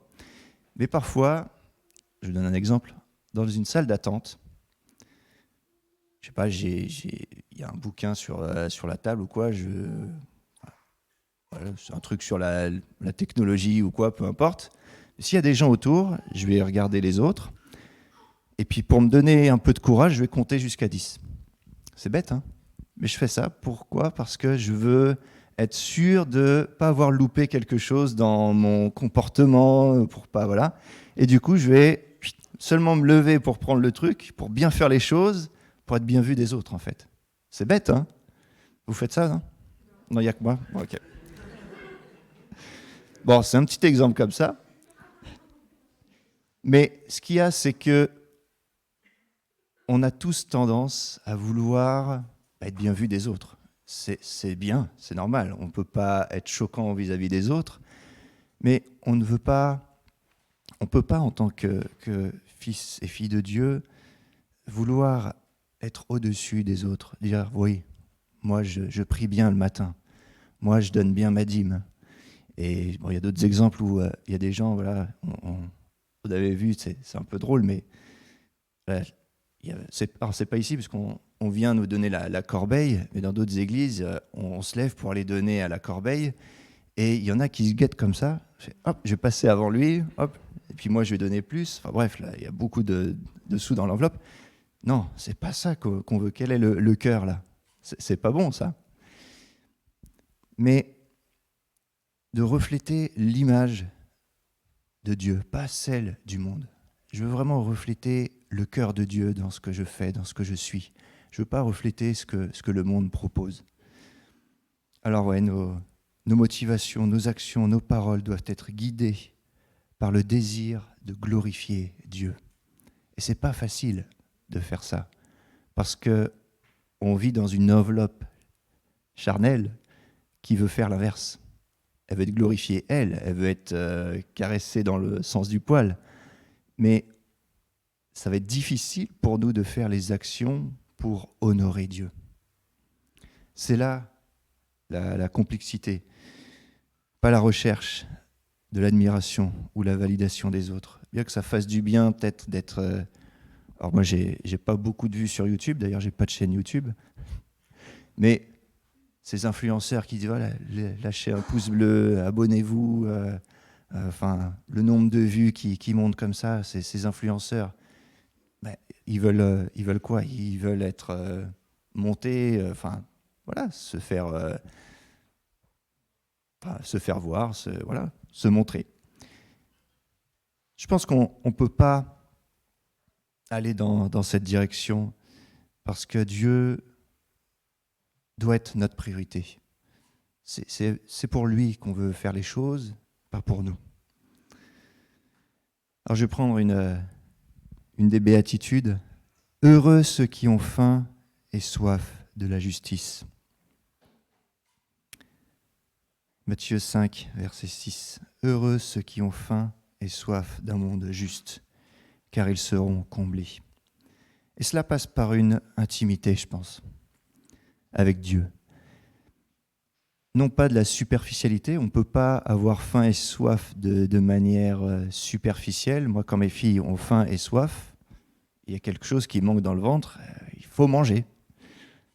Mais parfois, je vous donne un exemple, dans une salle d'attente, je sais pas, il y a un bouquin sur la table ou quoi, c'est un truc sur la technologie ou quoi, peu importe. S'il y a des gens autour, je vais regarder les autres, et puis pour me donner un peu de courage, je vais compter jusqu'à 10. C'est bête, hein ? Mais je fais ça, pourquoi ? Parce que je veux être sûr de ne pas avoir loupé quelque chose dans mon comportement, Et du coup, je vais seulement me lever pour prendre le truc, pour bien faire les choses, pour être bien vu des autres, en fait. C'est bête, hein ? Vous faites ça, non ? Non, il n'y a que moi ? Ok. Bon, c'est un petit exemple comme ça. Mais ce qu'il y a, c'est que on a tous tendance à vouloir être bien vu des autres. C'est bien, c'est normal. On ne peut pas être choquant vis-à-vis des autres, mais on ne peut pas en tant que fils et fille de Dieu vouloir être au-dessus des autres. Dire oui, moi je prie bien le matin, moi je donne bien ma dîme. Et bon, il y a d'autres exemples où il y a des gens, vous avez vu, c'est un peu drôle, mais c'est pas ici parce qu'on vient nous donner la corbeille, mais dans d'autres églises, on se lève pour aller donner à la corbeille, et il y en a qui se guettent comme ça. Je vais passer avant lui, et puis moi je vais donner plus. Enfin bref, là, il y a beaucoup de sous dans l'enveloppe. Non, c'est pas ça qu'on veut. Quel est le cœur là? C'est pas bon ça. Mais de refléter l'image de Dieu, pas celle du monde. Je veux vraiment refléter le cœur de Dieu dans ce que je fais, dans ce que je suis. Je ne veux pas refléter ce que le monde propose. Alors ouais, nos motivations, nos actions, nos paroles doivent être guidées par le désir de glorifier Dieu. Et ce n'est pas facile de faire ça, parce qu'on vit dans une enveloppe charnelle qui veut faire l'inverse. Elle veut être glorifiée, elle veut être caressée dans le sens du poil. Mais ça va être difficile pour nous de faire les actions pour honorer Dieu. C'est là la complexité, pas la recherche de l'admiration ou la validation des autres. Bien que ça fasse du bien peut-être d'être... alors moi, j'ai pas beaucoup de vues sur YouTube, d'ailleurs, j'ai pas de chaîne YouTube. Mais ces influenceurs qui disent, voilà, lâchez un pouce bleu, abonnez-vous, enfin, le nombre de vues qui monte comme ça, ces influenceurs, ben, ils veulent quoi? Ils veulent être montés, enfin, voilà, se faire voir, se montrer. Je pense qu'on ne peut pas aller dans cette direction parce que Dieu doit être notre priorité. C'est pour lui qu'on veut faire les choses, pas pour nous. Alors je vais prendre une des béatitudes. Heureux ceux qui ont faim et soif de la justice. Matthieu 5, verset 6. Heureux ceux qui ont faim et soif d'un monde juste, car ils seront comblés. Et cela passe par une intimité, je pense, avec Dieu. Non pas de la superficialité, on ne peut pas avoir faim et soif de manière superficielle. Moi, quand mes filles ont faim et soif, il y a quelque chose qui manque dans le ventre, il faut manger.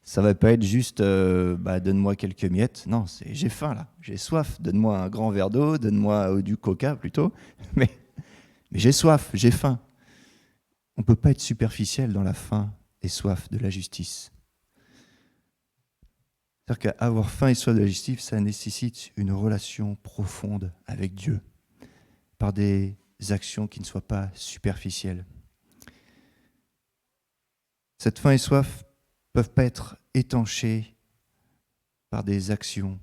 Ça ne va pas être juste donne-moi quelques miettes. Non, c'est j'ai faim là, j'ai soif, donne-moi un grand verre d'eau, donne-moi du coca plutôt. Mais j'ai soif, j'ai faim. On ne peut pas être superficiel dans la faim et soif de la justice. C'est-à-dire qu'avoir faim et soif de la justice, ça nécessite une relation profonde avec Dieu, par des actions qui ne soient pas superficielles. Cette faim et soif ne peuvent pas être étanchées par des actions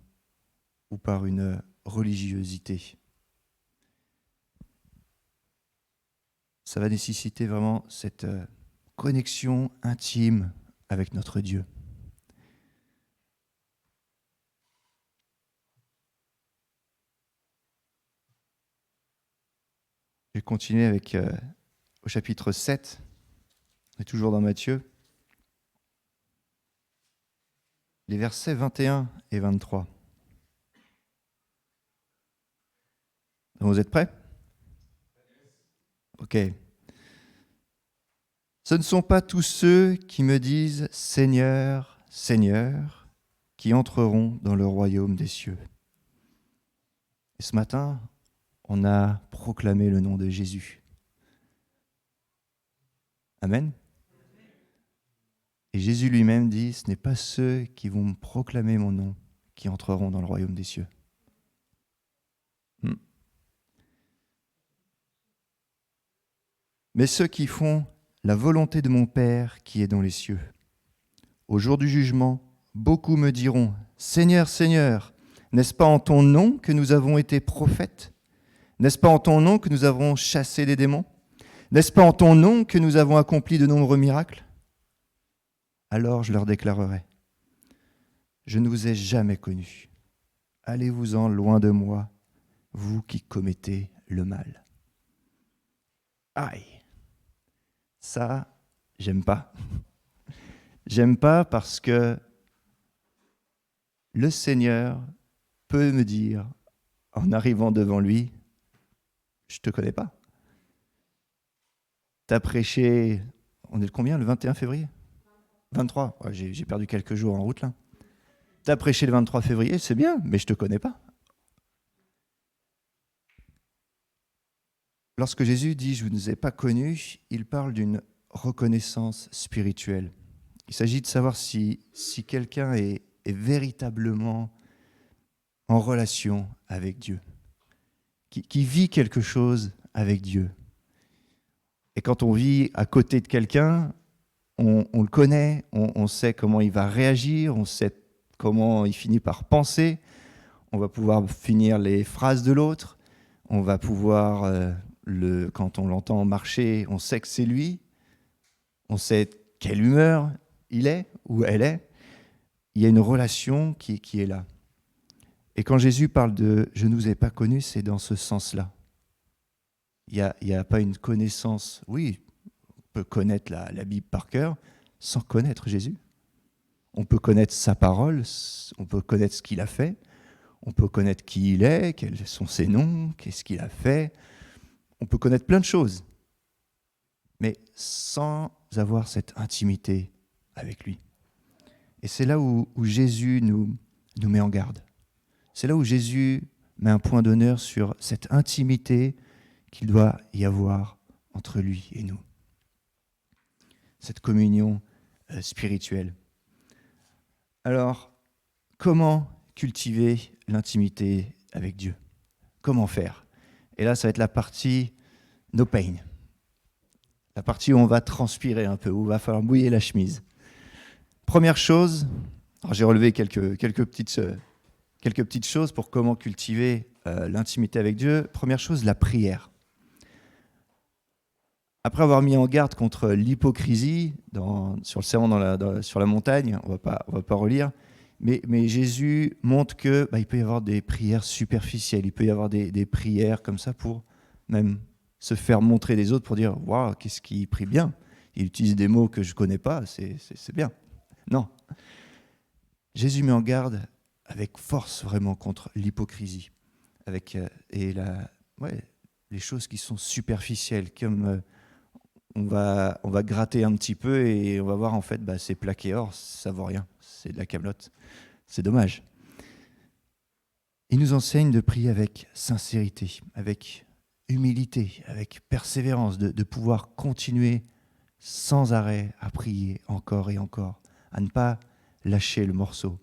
ou par une religiosité. Ça va nécessiter vraiment cette connexion intime avec notre Dieu. Je vais continuer avec au chapitre 7. On est toujours dans Matthieu. Les versets 21 et 23. Donc vous êtes prêts? Ok. Ce ne sont pas tous ceux qui me disent « Seigneur, Seigneur » qui entreront dans le royaume des cieux. Et ce matin, on a proclamé le nom de Jésus. Amen. Et Jésus lui-même dit, ce n'est pas ceux qui vont me proclamer mon nom qui entreront dans le royaume des cieux. Mais ceux qui font la volonté de mon Père qui est dans les cieux. Au jour du jugement, beaucoup me diront, Seigneur, Seigneur, n'est-ce pas en ton nom que nous avons été prophètes ? N'est-ce pas en ton nom que nous avons chassé des démons ? N'est-ce pas en ton nom que nous avons accompli de nombreux miracles ? Alors je leur déclarerai, je ne vous ai jamais connus. Allez-vous-en loin de moi, vous qui commettez le mal. Aïe, ça, j'aime pas. J'aime pas parce que le Seigneur peut me dire, en arrivant devant lui, je te connais pas. T'as prêché, on est le combien, le 21 février ? 23, ouais, j'ai perdu quelques jours en route là. T'as prêché le 23 février, c'est bien, mais je te connais pas. Lorsque Jésus dit « je ne vous ai pas connu », il parle d'une reconnaissance spirituelle. Il s'agit de savoir si quelqu'un est véritablement en relation avec Dieu, qui vit quelque chose avec Dieu. Et quand on vit à côté de quelqu'un, on le connaît, on sait comment il va réagir, on sait comment il finit par penser, on va pouvoir finir les phrases de l'autre, on va pouvoir, quand on l'entend marcher, on sait que c'est lui, on sait quelle humeur il est ou elle est. Il y a une relation qui est là. Et quand Jésus parle de « je ne vous ai pas connu », c'est dans ce sens-là. Il n'y a pas une connaissance. Oui, on peut connaître la Bible par cœur sans connaître Jésus. On peut connaître sa parole, on peut connaître ce qu'il a fait, on peut connaître qui il est, quels sont ses noms, qu'est-ce qu'il a fait. On peut connaître plein de choses, mais sans avoir cette intimité avec lui. Et c'est là où Jésus nous met en garde. C'est là où Jésus met un point d'honneur sur cette intimité qu'il doit y avoir entre lui et nous. Cette communion spirituelle. Alors, comment cultiver l'intimité avec Dieu? Comment faire? Et là, ça va être la partie no pain. La partie où on va transpirer un peu, où il va falloir mouiller la chemise. Première chose, alors j'ai relevé quelques petites choses pour comment cultiver l'intimité avec Dieu. Première chose, la prière. Après avoir mis en garde contre l'hypocrisie sur le sermon sur la montagne, on va pas relire, mais Jésus montre que il peut y avoir des prières superficielles, il peut y avoir des prières comme ça pour même se faire montrer des autres pour dire « Waouh, qu'est-ce qu'il prie bien !» Il utilise des mots que je ne connais pas, c'est bien. Non. Jésus met en garde avec force vraiment contre l'hypocrisie, les choses qui sont superficielles, comme on va gratter un petit peu et on va voir en fait c'est plaqué or, ça vaut rien, c'est de la camelote, c'est dommage. Il nous enseigne de prier avec sincérité, avec humilité, avec persévérance, de pouvoir continuer sans arrêt à prier encore et encore, à ne pas lâcher le morceau.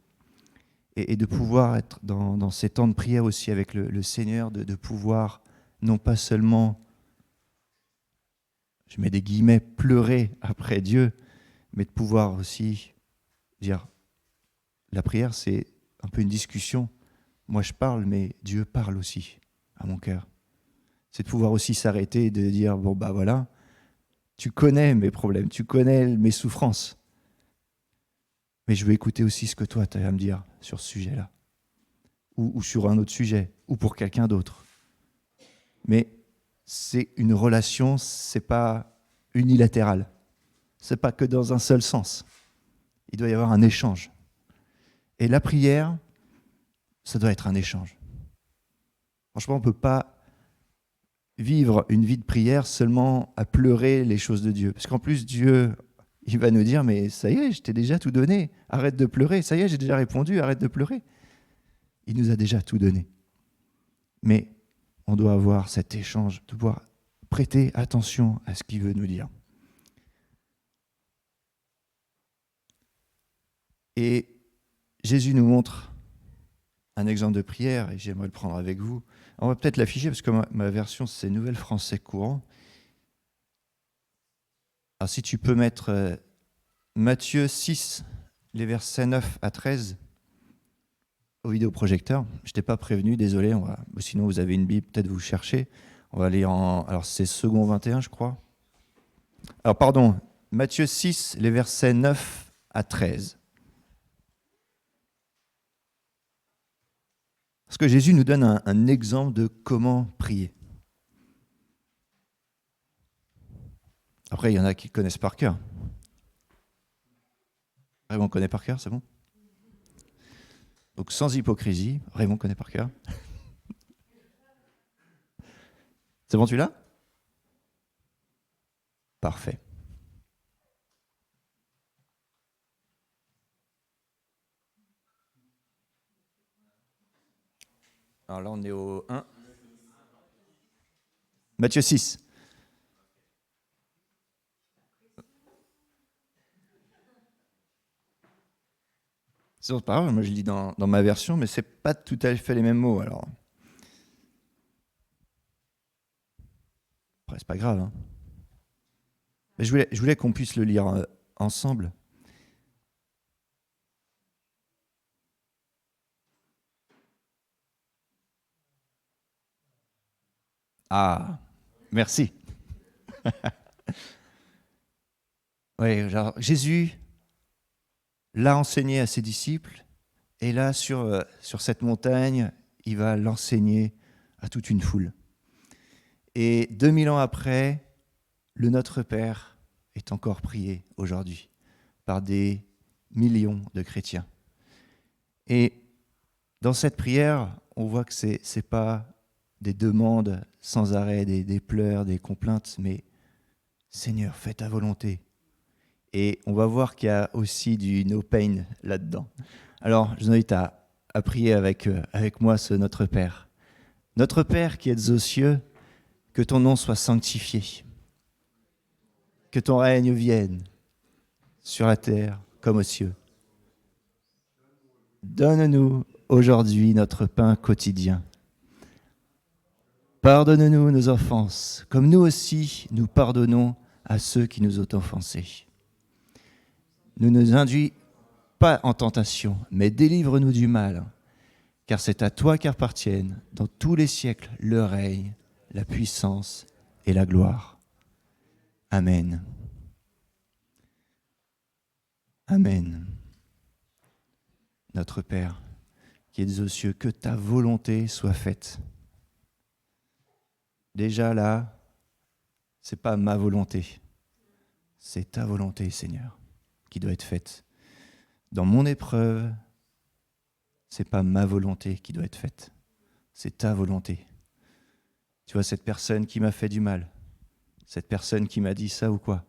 Et de pouvoir être dans ces temps de prière aussi avec le Seigneur, de pouvoir non pas seulement, je mets des guillemets, pleurer après Dieu, mais de pouvoir aussi dire, la prière c'est un peu une discussion. Moi je parle, mais Dieu parle aussi à mon cœur. C'est de pouvoir aussi s'arrêter et de dire, bon voilà, tu connais mes problèmes, tu connais mes souffrances, mais je veux écouter aussi ce que toi tu as à me dire sur ce sujet-là, ou sur un autre sujet, ou pour quelqu'un d'autre. Mais c'est une relation, c'est pas unilatéral, c'est pas que dans un seul sens. Il doit y avoir un échange. Et la prière, ça doit être un échange. Franchement, on ne peut pas vivre une vie de prière seulement à pleurer les choses de Dieu. Parce qu'en plus, Dieu, il va nous dire, mais ça y est, je t'ai déjà tout donné, arrête de pleurer, ça y est, j'ai déjà répondu, arrête de pleurer. Il nous a déjà tout donné. Mais on doit avoir cet échange, de pouvoir prêter attention à ce qu'il veut nous dire. Et Jésus nous montre un exemple de prière, et j'aimerais le prendre avec vous. On va peut-être l'afficher, parce que ma version, c'est Nouvelle Français Courant. Alors si tu peux mettre Matthieu 6, les versets 9 à 13, au vidéoprojecteur. Je ne t'ai pas prévenu, désolé. Sinon, vous avez une Bible, peut-être vous cherchez. On va aller alors c'est second 21, je crois. Alors, pardon, Matthieu 6, les versets 9 à 13. Parce que Jésus nous donne un exemple de comment prier. Après, il y en a qui connaissent par cœur. Raymond connaît par cœur, c'est bon? Donc, sans hypocrisie, Raymond connaît par cœur. C'est bon, tu l'as? Parfait. Alors là, on est au 1. Matthieu 6. C'est pas grave, moi je lis dans ma version, mais c'est pas tout à fait les mêmes mots. Alors, après, c'est pas grave. Hein. Mais je voulais qu'on puisse le lire ensemble. Ah, merci. Oui, genre Jésus l'a enseigné à ses disciples, et là, sur cette montagne, il va l'enseigner à toute une foule. Et 2000 ans après, le Notre Père est encore prié aujourd'hui par des millions de chrétiens. Et dans cette prière, on voit que ce n'est pas des demandes sans arrêt, des pleurs, des complaintes, mais Seigneur, fais ta volonté. Et on va voir qu'il y a aussi du no pain là-dedans. Alors, je vous invite à prier avec moi ce Notre Père. Notre Père qui êtes aux cieux, que ton nom soit sanctifié, que ton règne vienne sur la terre comme aux cieux. Donne-nous aujourd'hui notre pain quotidien. Pardonne-nous nos offenses, comme nous aussi nous pardonnons à ceux qui nous ont offensés. Ne nous induis pas en tentation, mais délivre-nous du mal, car c'est à toi qu'appartiennent dans tous les siècles le règne, la puissance et la gloire. Amen. Amen. Notre Père, qui es aux cieux, que ta volonté soit faite. Déjà là, c'est pas ma volonté, c'est ta volonté, Seigneur, qui doit être faite. Dans mon épreuve, c'est pas ma volonté qui doit être faite, c'est ta volonté. Tu vois, cette personne qui m'a fait du mal, cette personne qui m'a dit ça ou quoi,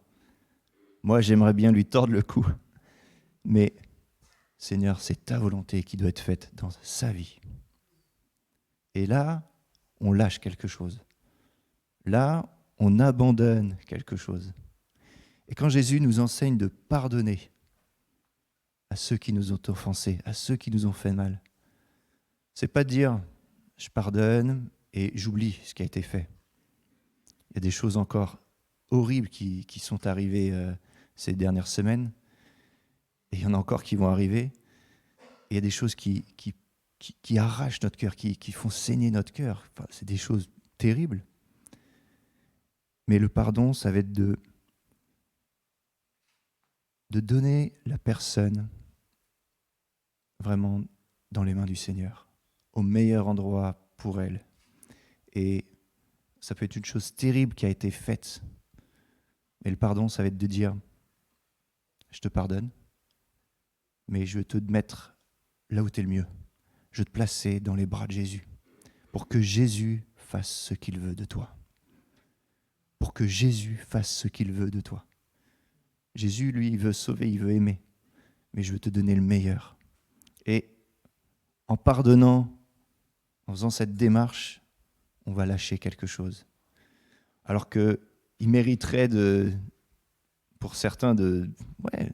moi j'aimerais bien lui tordre le cou, mais Seigneur, c'est ta volonté qui doit être faite dans sa vie. Et là, on lâche quelque chose. Là, on abandonne quelque chose. Et quand Jésus nous enseigne de pardonner à ceux qui nous ont offensés, à ceux qui nous ont fait mal, c'est pas de dire je pardonne et j'oublie ce qui a été fait. Il y a des choses encore horribles qui sont arrivées ces dernières semaines, et il y en a encore qui vont arriver. Et il y a des choses qui arrachent notre cœur, qui font saigner notre cœur. Enfin, c'est des choses terribles. Mais le pardon, ça va être de donner la personne vraiment dans les mains du Seigneur, au meilleur endroit pour elle. Et ça peut être une chose terrible qui a été faite. Mais le pardon, ça va être de dire, je te pardonne, mais je veux te mettre là où tu es le mieux. Je veux te placer dans les bras de Jésus, pour que Jésus fasse ce qu'il veut de toi. Pour que Jésus fasse ce qu'il veut de toi. Jésus, lui, il veut sauver, il veut aimer. Mais je veux te donner le meilleur. Et en pardonnant, en faisant cette démarche, on va lâcher quelque chose. Alors qu'il mériterait pour certains ouais,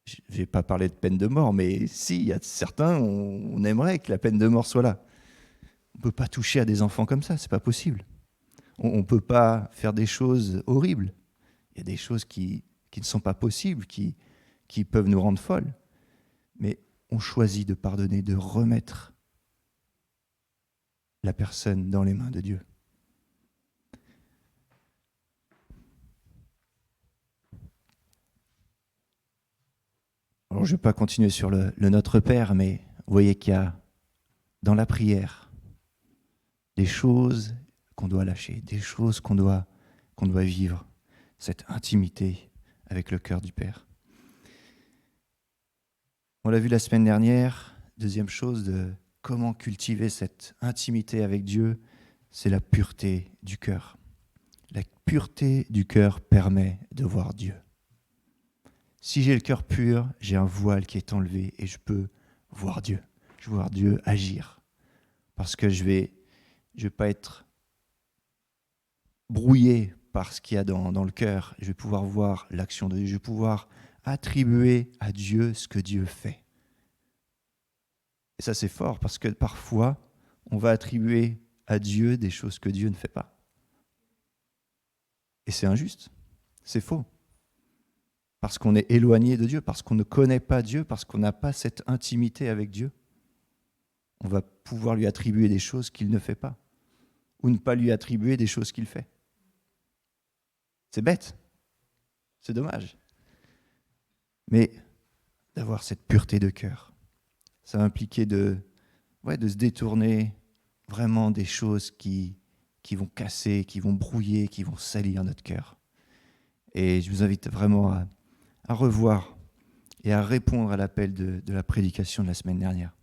je ne vais pas parler de peine de mort, mais si, il y a certains, on aimerait que la peine de mort soit là. On ne peut pas toucher à des enfants comme ça, c'est pas possible. On ne peut pas faire des choses horribles. Il y a des choses qui ne sont pas possibles, qui peuvent nous rendre folles. Mais on choisit de pardonner, de remettre la personne dans les mains de Dieu. Alors je ne vais pas continuer sur le Notre Père, mais vous voyez qu'il y a dans la prière des choses qu'on doit lâcher, des choses qu'on doit vivre, cette intimité avec le cœur du Père. On l'a vu la semaine dernière, deuxième chose de comment cultiver cette intimité avec Dieu, c'est la pureté du cœur. La pureté du cœur permet de voir Dieu. Si j'ai le cœur pur, j'ai un voile qui est enlevé et je peux voir Dieu. Je vais voir Dieu agir. Parce que je vais pas être brouillé par ce qu'il y a dans le cœur. Je vais pouvoir voir l'action de Dieu. Je vais pouvoir attribuer à Dieu ce que Dieu fait. Et ça, c'est fort parce que parfois, on va attribuer à Dieu des choses que Dieu ne fait pas. Et c'est injuste, c'est faux. Parce qu'on est éloigné de Dieu, parce qu'on ne connaît pas Dieu, parce qu'on n'a pas cette intimité avec Dieu. On va pouvoir lui attribuer des choses qu'il ne fait pas, ou ne pas lui attribuer des choses qu'il fait. C'est bête, c'est dommage. Mais d'avoir cette pureté de cœur, ça va impliquer de se détourner vraiment des choses qui vont casser, qui vont brouiller, qui vont salir notre cœur. Et je vous invite vraiment à revoir et à répondre à l'appel de la prédication de la semaine dernière.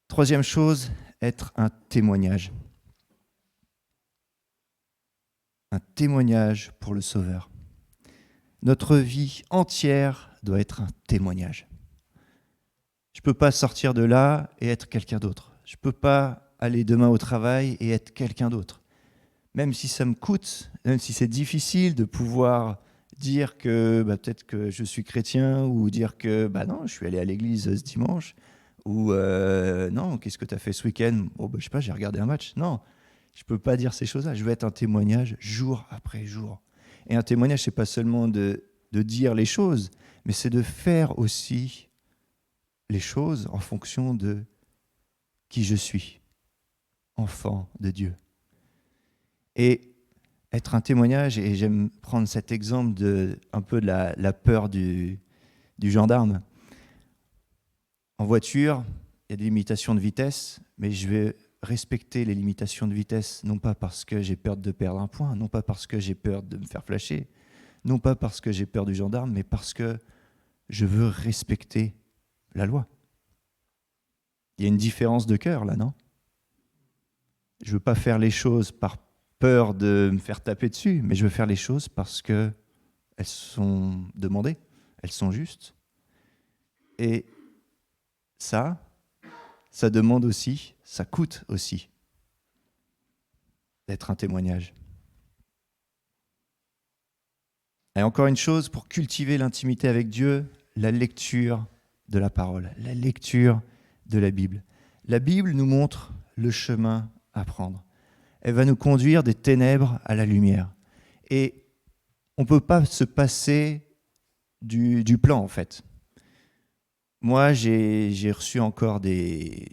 Troisième chose, être un témoignage. Un témoignage pour le Sauveur. Notre vie entière doit être un témoignage. Je ne peux pas sortir de là et être quelqu'un d'autre. Je ne peux pas aller demain au travail et être quelqu'un d'autre. Même si ça me coûte, même si c'est difficile de pouvoir dire que peut-être que je suis chrétien ou dire que non, je suis allé à l'église ce dimanche ou non, qu'est-ce que tu as fait ce week-end ? Je sais pas, j'ai regardé un match. Non, je ne peux pas dire ces choses-là. Je veux être un témoignage jour après jour. Et un témoignage, ce n'est pas seulement de dire les choses, mais c'est de faire aussi les choses en fonction de qui je suis, enfant de Dieu. Et être un témoignage, et j'aime prendre cet exemple un peu de la peur du gendarme. En voiture, il y a des limitations de vitesse, mais je vais respecter les limitations de vitesse, non pas parce que j'ai peur de perdre un point, non pas parce que j'ai peur de me faire flasher, non pas parce que j'ai peur du gendarme, mais parce que je veux respecter la loi. Il y a une différence de cœur là, non ? Je ne veux pas faire les choses par peur de me faire taper dessus, mais je veux faire les choses parce qu'elles sont demandées, elles sont justes. Et ça demande aussi, ça coûte aussi d'être un témoignage. Et encore une chose, pour cultiver l'intimité avec Dieu, la lecture de la parole, la lecture de la Bible. La Bible nous montre le chemin à prendre. Elle va nous conduire des ténèbres à la lumière. Et on ne peut pas se passer du plan, en fait. Moi, j'ai reçu encore des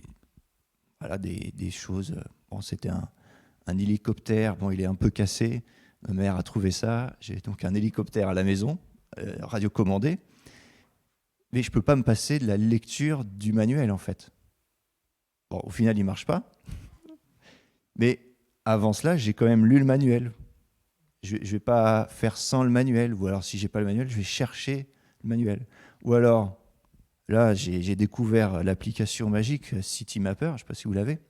choses. Bon, c'était un hélicoptère. Bon, il est un peu cassé. Ma mère a trouvé ça. J'ai donc un hélicoptère à la maison, radiocommandé. Mais je ne peux pas me passer de la lecture du manuel, en fait. Bon, au final, il ne marche pas. Mais avant cela, j'ai quand même lu le manuel. Je ne vais pas faire sans le manuel. Ou alors, si je n'ai pas le manuel, je vais chercher le manuel. Ou alors, là, j'ai découvert l'application magique Citymapper. Je ne sais pas si vous l'avez.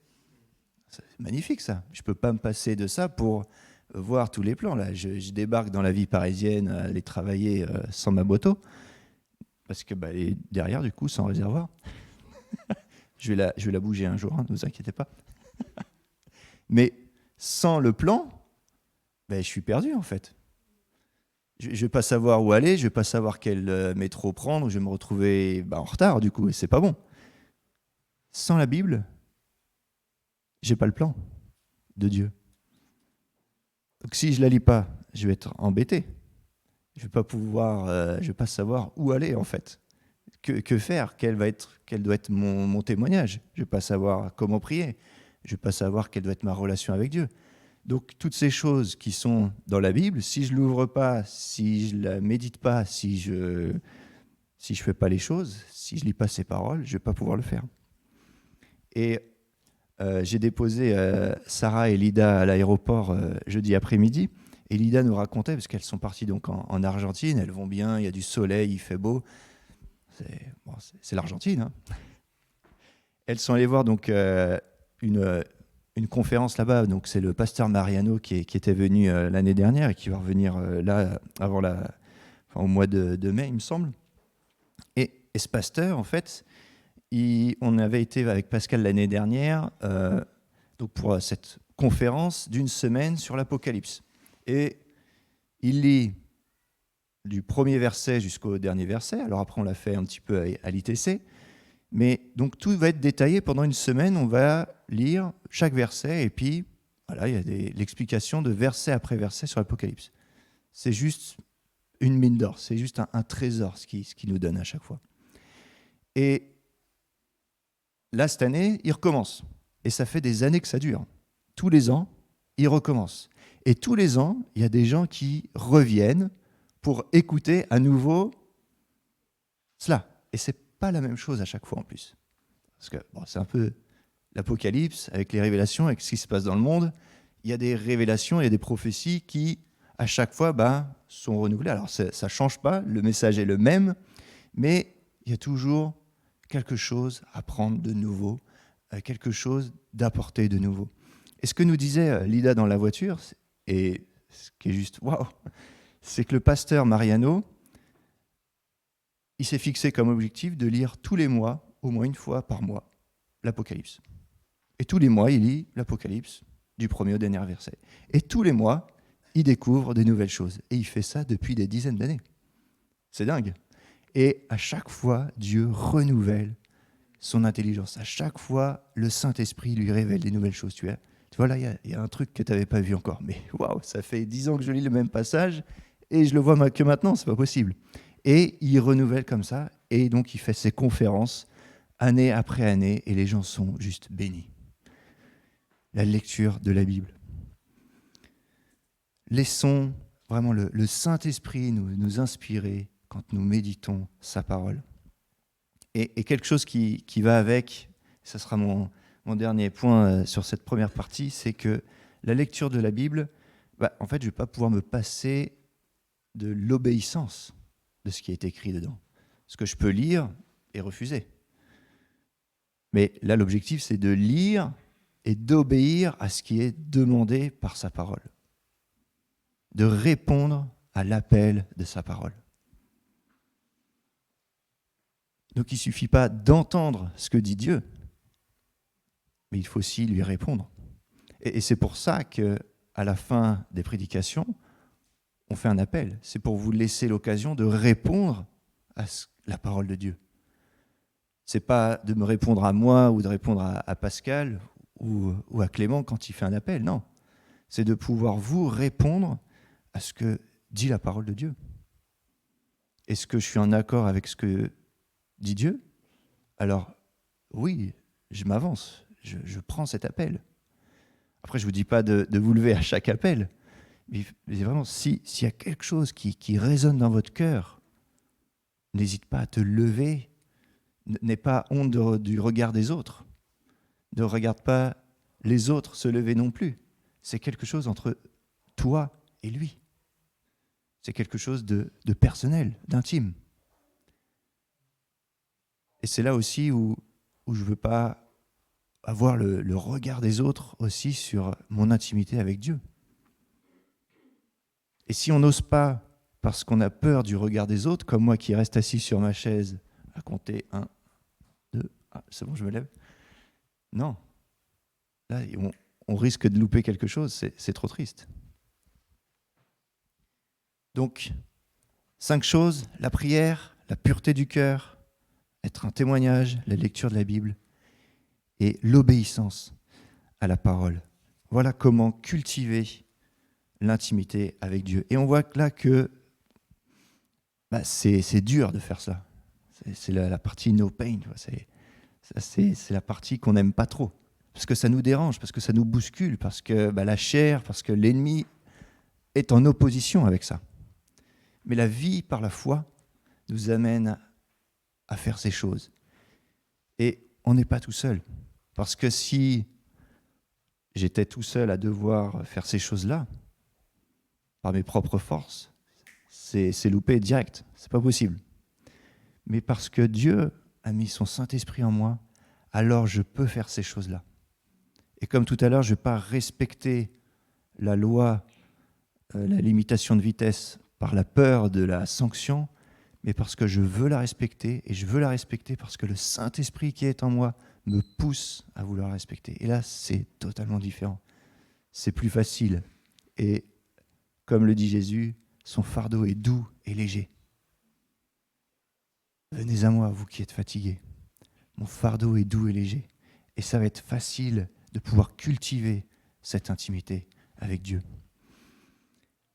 C'est magnifique, ça. Je ne peux pas me passer de ça pour voir tous les plans. Là, je débarque dans la vie parisienne, aller travailler sans ma moto. Parce que elle est derrière, du coup, sans réservoir. Je vais la bouger un jour, hein, ne vous inquiétez pas. Mais sans le plan, je suis perdu, en fait. Je ne vais pas savoir où aller, je ne vais pas savoir quel métro prendre, je vais me retrouver en retard, du coup, et c'est pas bon. Sans la Bible, j'ai pas le plan de Dieu. Donc si je la lis pas, je vais être embêté. Je vais pas pouvoir, je vais pas savoir où aller, en fait. Que faire ? Quel doit être mon témoignage ? Je vais pas savoir comment prier. Je vais pas savoir quelle doit être ma relation avec Dieu. Donc toutes ces choses qui sont dans la Bible, si je l'ouvre pas, si je la médite pas, si je fais pas les choses, si je lis pas ces paroles, je vais pas pouvoir le faire. Et j'ai déposé Sarah et Lida à l'aéroport jeudi après-midi. Et Lida nous racontait, parce qu'elles sont parties donc en Argentine, elles vont bien, il y a du soleil, il fait beau. C'est l'Argentine. Hein. Elles sont allées voir donc une conférence là-bas. Donc c'est le pasteur Mariano qui était venu l'année dernière et qui va revenir là au mois de mai, il me semble. Et ce pasteur, en fait, on avait été avec Pascal l'année dernière donc pour cette conférence d'une semaine sur l'Apocalypse. Et il lit du premier verset jusqu'au dernier verset. Alors après, on l'a fait un petit peu à l'ITC. Mais donc tout va être détaillé pendant une semaine. On va lire chaque verset et puis voilà, il y a l'explication de verset après verset sur l'Apocalypse. C'est juste une mine d'or, c'est juste un trésor ce qu'il nous donne à chaque fois. Et là, cette année, il recommence. Et ça fait des années que ça dure. Tous les ans, il recommence. Et tous les ans, il y a des gens qui reviennent pour écouter à nouveau cela. Et c'est pas la même chose à chaque fois en plus. Parce que bon, c'est un peu l'Apocalypse avec les révélations, avec ce qui se passe dans le monde. Il y a des révélations, il y a des prophéties qui, à chaque fois, sont renouvelées. Alors ça ne change pas, le message est le même, mais il y a toujours quelque chose à prendre de nouveau, quelque chose d'apporter de nouveau. Et ce que nous disait Lida dans la voiture, et ce qui est juste waouh, c'est que le pasteur Mariano, il s'est fixé comme objectif de lire tous les mois, au moins une fois par mois, l'Apocalypse. Et tous les mois, il lit l'Apocalypse du premier au dernier verset. Et tous les mois, il découvre de nouvelles choses. Et il fait ça depuis des dizaines d'années. C'est dingue. Et à chaque fois, Dieu renouvelle son intelligence. À chaque fois, le Saint-Esprit lui révèle des nouvelles choses. Tu vois, là, il y a un truc que tu n'avais pas vu encore. Mais waouh, ça fait 10 ans que je lis le même passage et je le vois que maintenant, c'est pas possible. Et il renouvelle comme ça. Et donc, il fait ses conférences année après année et les gens sont juste bénis. La lecture de la Bible. Laissons vraiment le Saint-Esprit nous inspirer quand nous méditons sa parole. Et quelque chose qui va avec, ça sera mon dernier point sur cette première partie, c'est que la lecture de la Bible, en fait, je ne vais pas pouvoir me passer de l'obéissance de ce qui est écrit dedans. Ce que je peux lire et refuser. Mais là, l'objectif, c'est de lire et d'obéir à ce qui est demandé par sa parole. De répondre à l'appel de sa parole. Donc il ne suffit pas d'entendre ce que dit Dieu, mais il faut aussi lui répondre. Et c'est pour ça qu'à la fin des prédications, on fait un appel. C'est pour vous laisser l'occasion de répondre à la parole de Dieu. Ce n'est pas de me répondre à moi ou de répondre à Pascal ou à Clément quand il fait un appel, non. C'est de pouvoir vous répondre à ce que dit la parole de Dieu. Est-ce que je suis en accord avec ce que dit Dieu? Alors, oui, je m'avance, je prends cet appel. Après, je ne vous dis pas de vous lever à chaque appel, mais vraiment, s'il y a quelque chose qui résonne dans votre cœur, n'hésite pas à te lever. N'aie pas honte du regard des autres. Ne regarde pas les autres se lever non plus. C'est quelque chose entre toi et lui. C'est quelque chose de personnel, d'intime. Et c'est là aussi où je ne veux pas avoir le regard des autres aussi sur mon intimité avec Dieu. Et si on n'ose pas, parce qu'on a peur du regard des autres, comme moi qui reste assis sur ma chaise à compter 1, 2, c'est bon, je me lève. Non. Là, on risque de louper quelque chose, c'est trop triste. Donc, 5 choses, la prière, la pureté du cœur, être un témoignage, la lecture de la Bible et l'obéissance à la parole. Voilà comment cultiver l'intimité avec Dieu. Et on voit là que c'est dur de faire ça. C'est la partie no pain. C'est la partie qu'on n'aime pas trop. Parce que ça nous dérange, parce que ça nous bouscule, parce que la chair, parce que l'ennemi est en opposition avec ça. Mais la vie par la foi nous amène à faire ces choses. Et on n'est pas tout seul. Parce que si j'étais tout seul à devoir faire ces choses-là, par mes propres forces, c'est loupé direct. C'est pas possible. Mais parce que Dieu a mis son Saint-Esprit en moi, alors je peux faire ces choses-là. Et comme tout à l'heure, je ne vais pas respecter la loi, la limitation de vitesse par la peur de la sanction, mais parce que je veux la respecter, et je veux la respecter parce que le Saint-Esprit qui est en moi me pousse à vouloir la respecter. Et là, c'est totalement différent. c'est plus facile. Et comme le dit Jésus, son fardeau est doux et léger. Venez à moi, vous qui êtes fatigués. Mon fardeau est doux et léger. Et ça va être facile de pouvoir cultiver cette intimité avec Dieu.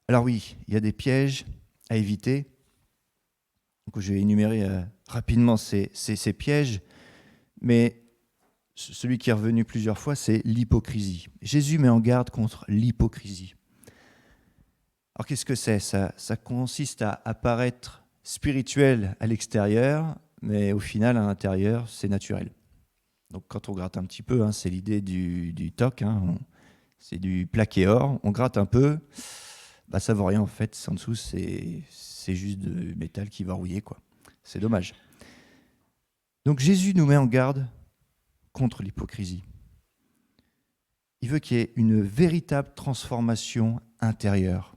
Alors oui, il y a des pièges à éviter. Donc je vais énumérer rapidement ces pièges, mais celui qui est revenu plusieurs fois, c'est l'hypocrisie. Jésus met en garde contre l'hypocrisie. Alors qu'est-ce que c'est ? Ça consiste à apparaître spirituel à l'extérieur, mais au final, à l'intérieur, c'est naturel. Donc quand on gratte un petit peu, c'est l'idée du toc, c'est du plaqué or, on gratte un peu, ça vaut rien en fait, en dessous c'est juste du métal qui va rouiller, quoi. C'est dommage. Donc Jésus nous met en garde contre l'hypocrisie. Il veut qu'il y ait une véritable transformation intérieure.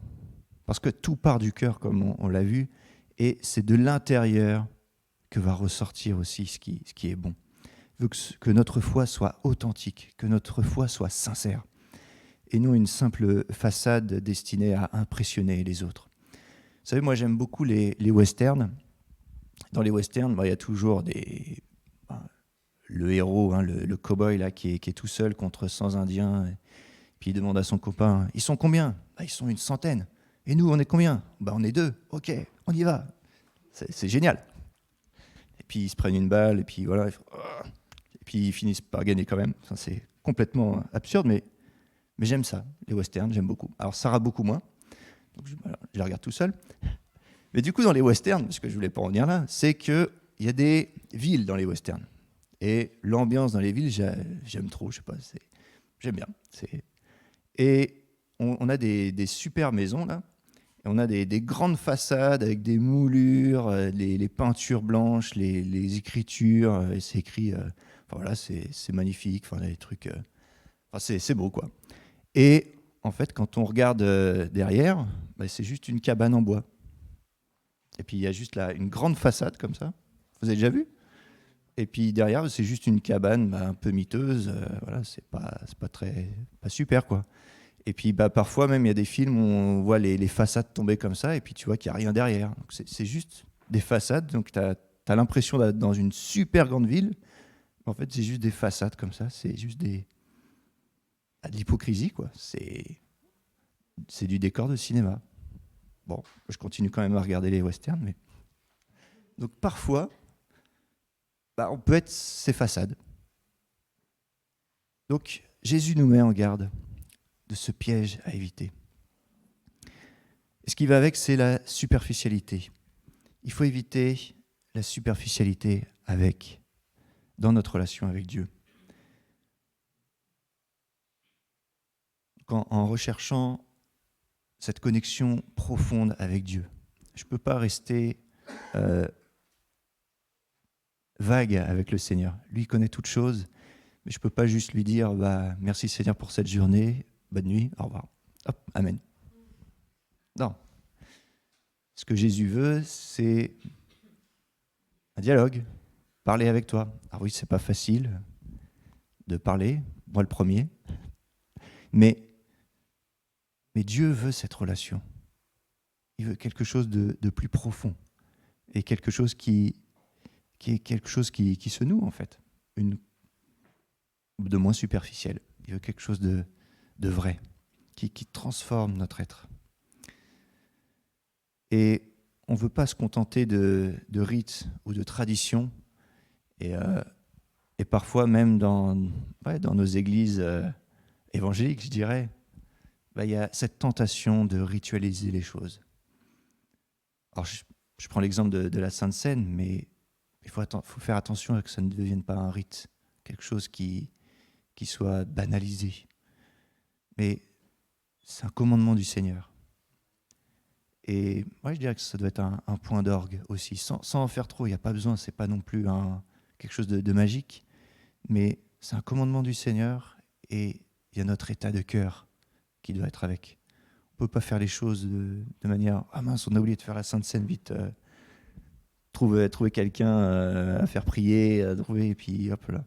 Parce que tout part du cœur, comme on l'a vu, et c'est de l'intérieur que va ressortir aussi ce qui est bon. Il veut que notre foi soit authentique, que notre foi soit sincère, et non une simple façade destinée à impressionner les autres. Vous savez, moi j'aime beaucoup les westerns. Dans les westerns, il y a toujours le héros, le cow-boy là, qui est tout seul contre 100 Indiens, et puis il demande à son copain, ils sont combien ? Ils sont une centaine. Et nous, on est combien ? On est 2. Ok, on y va. C'est génial. Et puis ils se prennent une balle, et puis voilà. Et puis ils finissent par gagner quand même. Ça, c'est complètement absurde, mais j'aime ça. Les westerns, j'aime beaucoup. Alors Sarah, beaucoup moins. Donc je les regarde tout seul. Mais du coup, dans les westerns, ce que je voulais pas en venir là, c'est qu'il y a des villes dans les westerns. Et l'ambiance dans les villes, j'aime trop, je sais pas, j'aime bien. Et on a des super maisons là. Et on a des grandes façades avec des moulures, les peintures blanches, les écritures, et c'est écrit, voilà, c'est magnifique, des trucs, c'est beau quoi. Et en fait, quand on regarde derrière, c'est juste une cabane en bois. Et puis il y a juste là une grande façade comme ça. Vous avez déjà vu ? Et puis derrière, c'est juste une cabane un peu miteuse. Voilà, c'est pas super quoi. Et puis parfois même il y a des films où on voit les façades tomber comme ça, et puis tu vois qu'il n'y a rien derrière. Donc, c'est juste des façades. Donc tu as l'impression d'être dans une super grande ville. En fait, c'est juste des façades comme ça. C'est juste de l'hypocrisie quoi. C'est du décor de cinéma. Bon, je continue quand même à regarder les westerns, mais donc parfois, on peut être ces façades. Donc Jésus nous met en garde de ce piège à éviter. Et ce qui va avec, c'est la superficialité. Il faut éviter la superficialité dans notre relation avec Dieu. En recherchant cette connexion profonde avec Dieu. Je ne peux pas rester vague avec le Seigneur. Lui, il connaît toutes choses, mais je ne peux pas juste lui dire merci Seigneur pour cette journée, bonne nuit, au revoir. Hop, amen. Non. Ce que Jésus veut, c'est un dialogue, parler avec toi. Alors oui, ce n'est pas facile de parler, moi le premier, mais Dieu veut cette relation. Il veut quelque chose de plus profond et quelque chose qui est quelque chose qui se noue en fait, de moins superficiel. Il veut quelque chose de vrai, qui transforme notre être. Et on ne veut pas se contenter de rites ou de traditions. Et parfois même dans nos églises évangéliques, je dirais, il y a cette tentation de ritualiser les choses. Alors je prends l'exemple de la Sainte Seine, mais il faut faire attention à que ça ne devienne pas un rite, quelque chose qui soit banalisé. Mais c'est un commandement du Seigneur. Et moi, je dirais que ça doit être un point d'orgue aussi, sans en faire trop. Il n'y a pas besoin, c'est pas non plus quelque chose de magique, mais c'est un commandement du Seigneur et il y a notre état de cœur qui doit être avec. On ne peut pas faire les choses de manière « Ah mince, on a oublié de faire la Sainte Seine, vite, trouver quelqu'un à faire prier, et puis hop là ».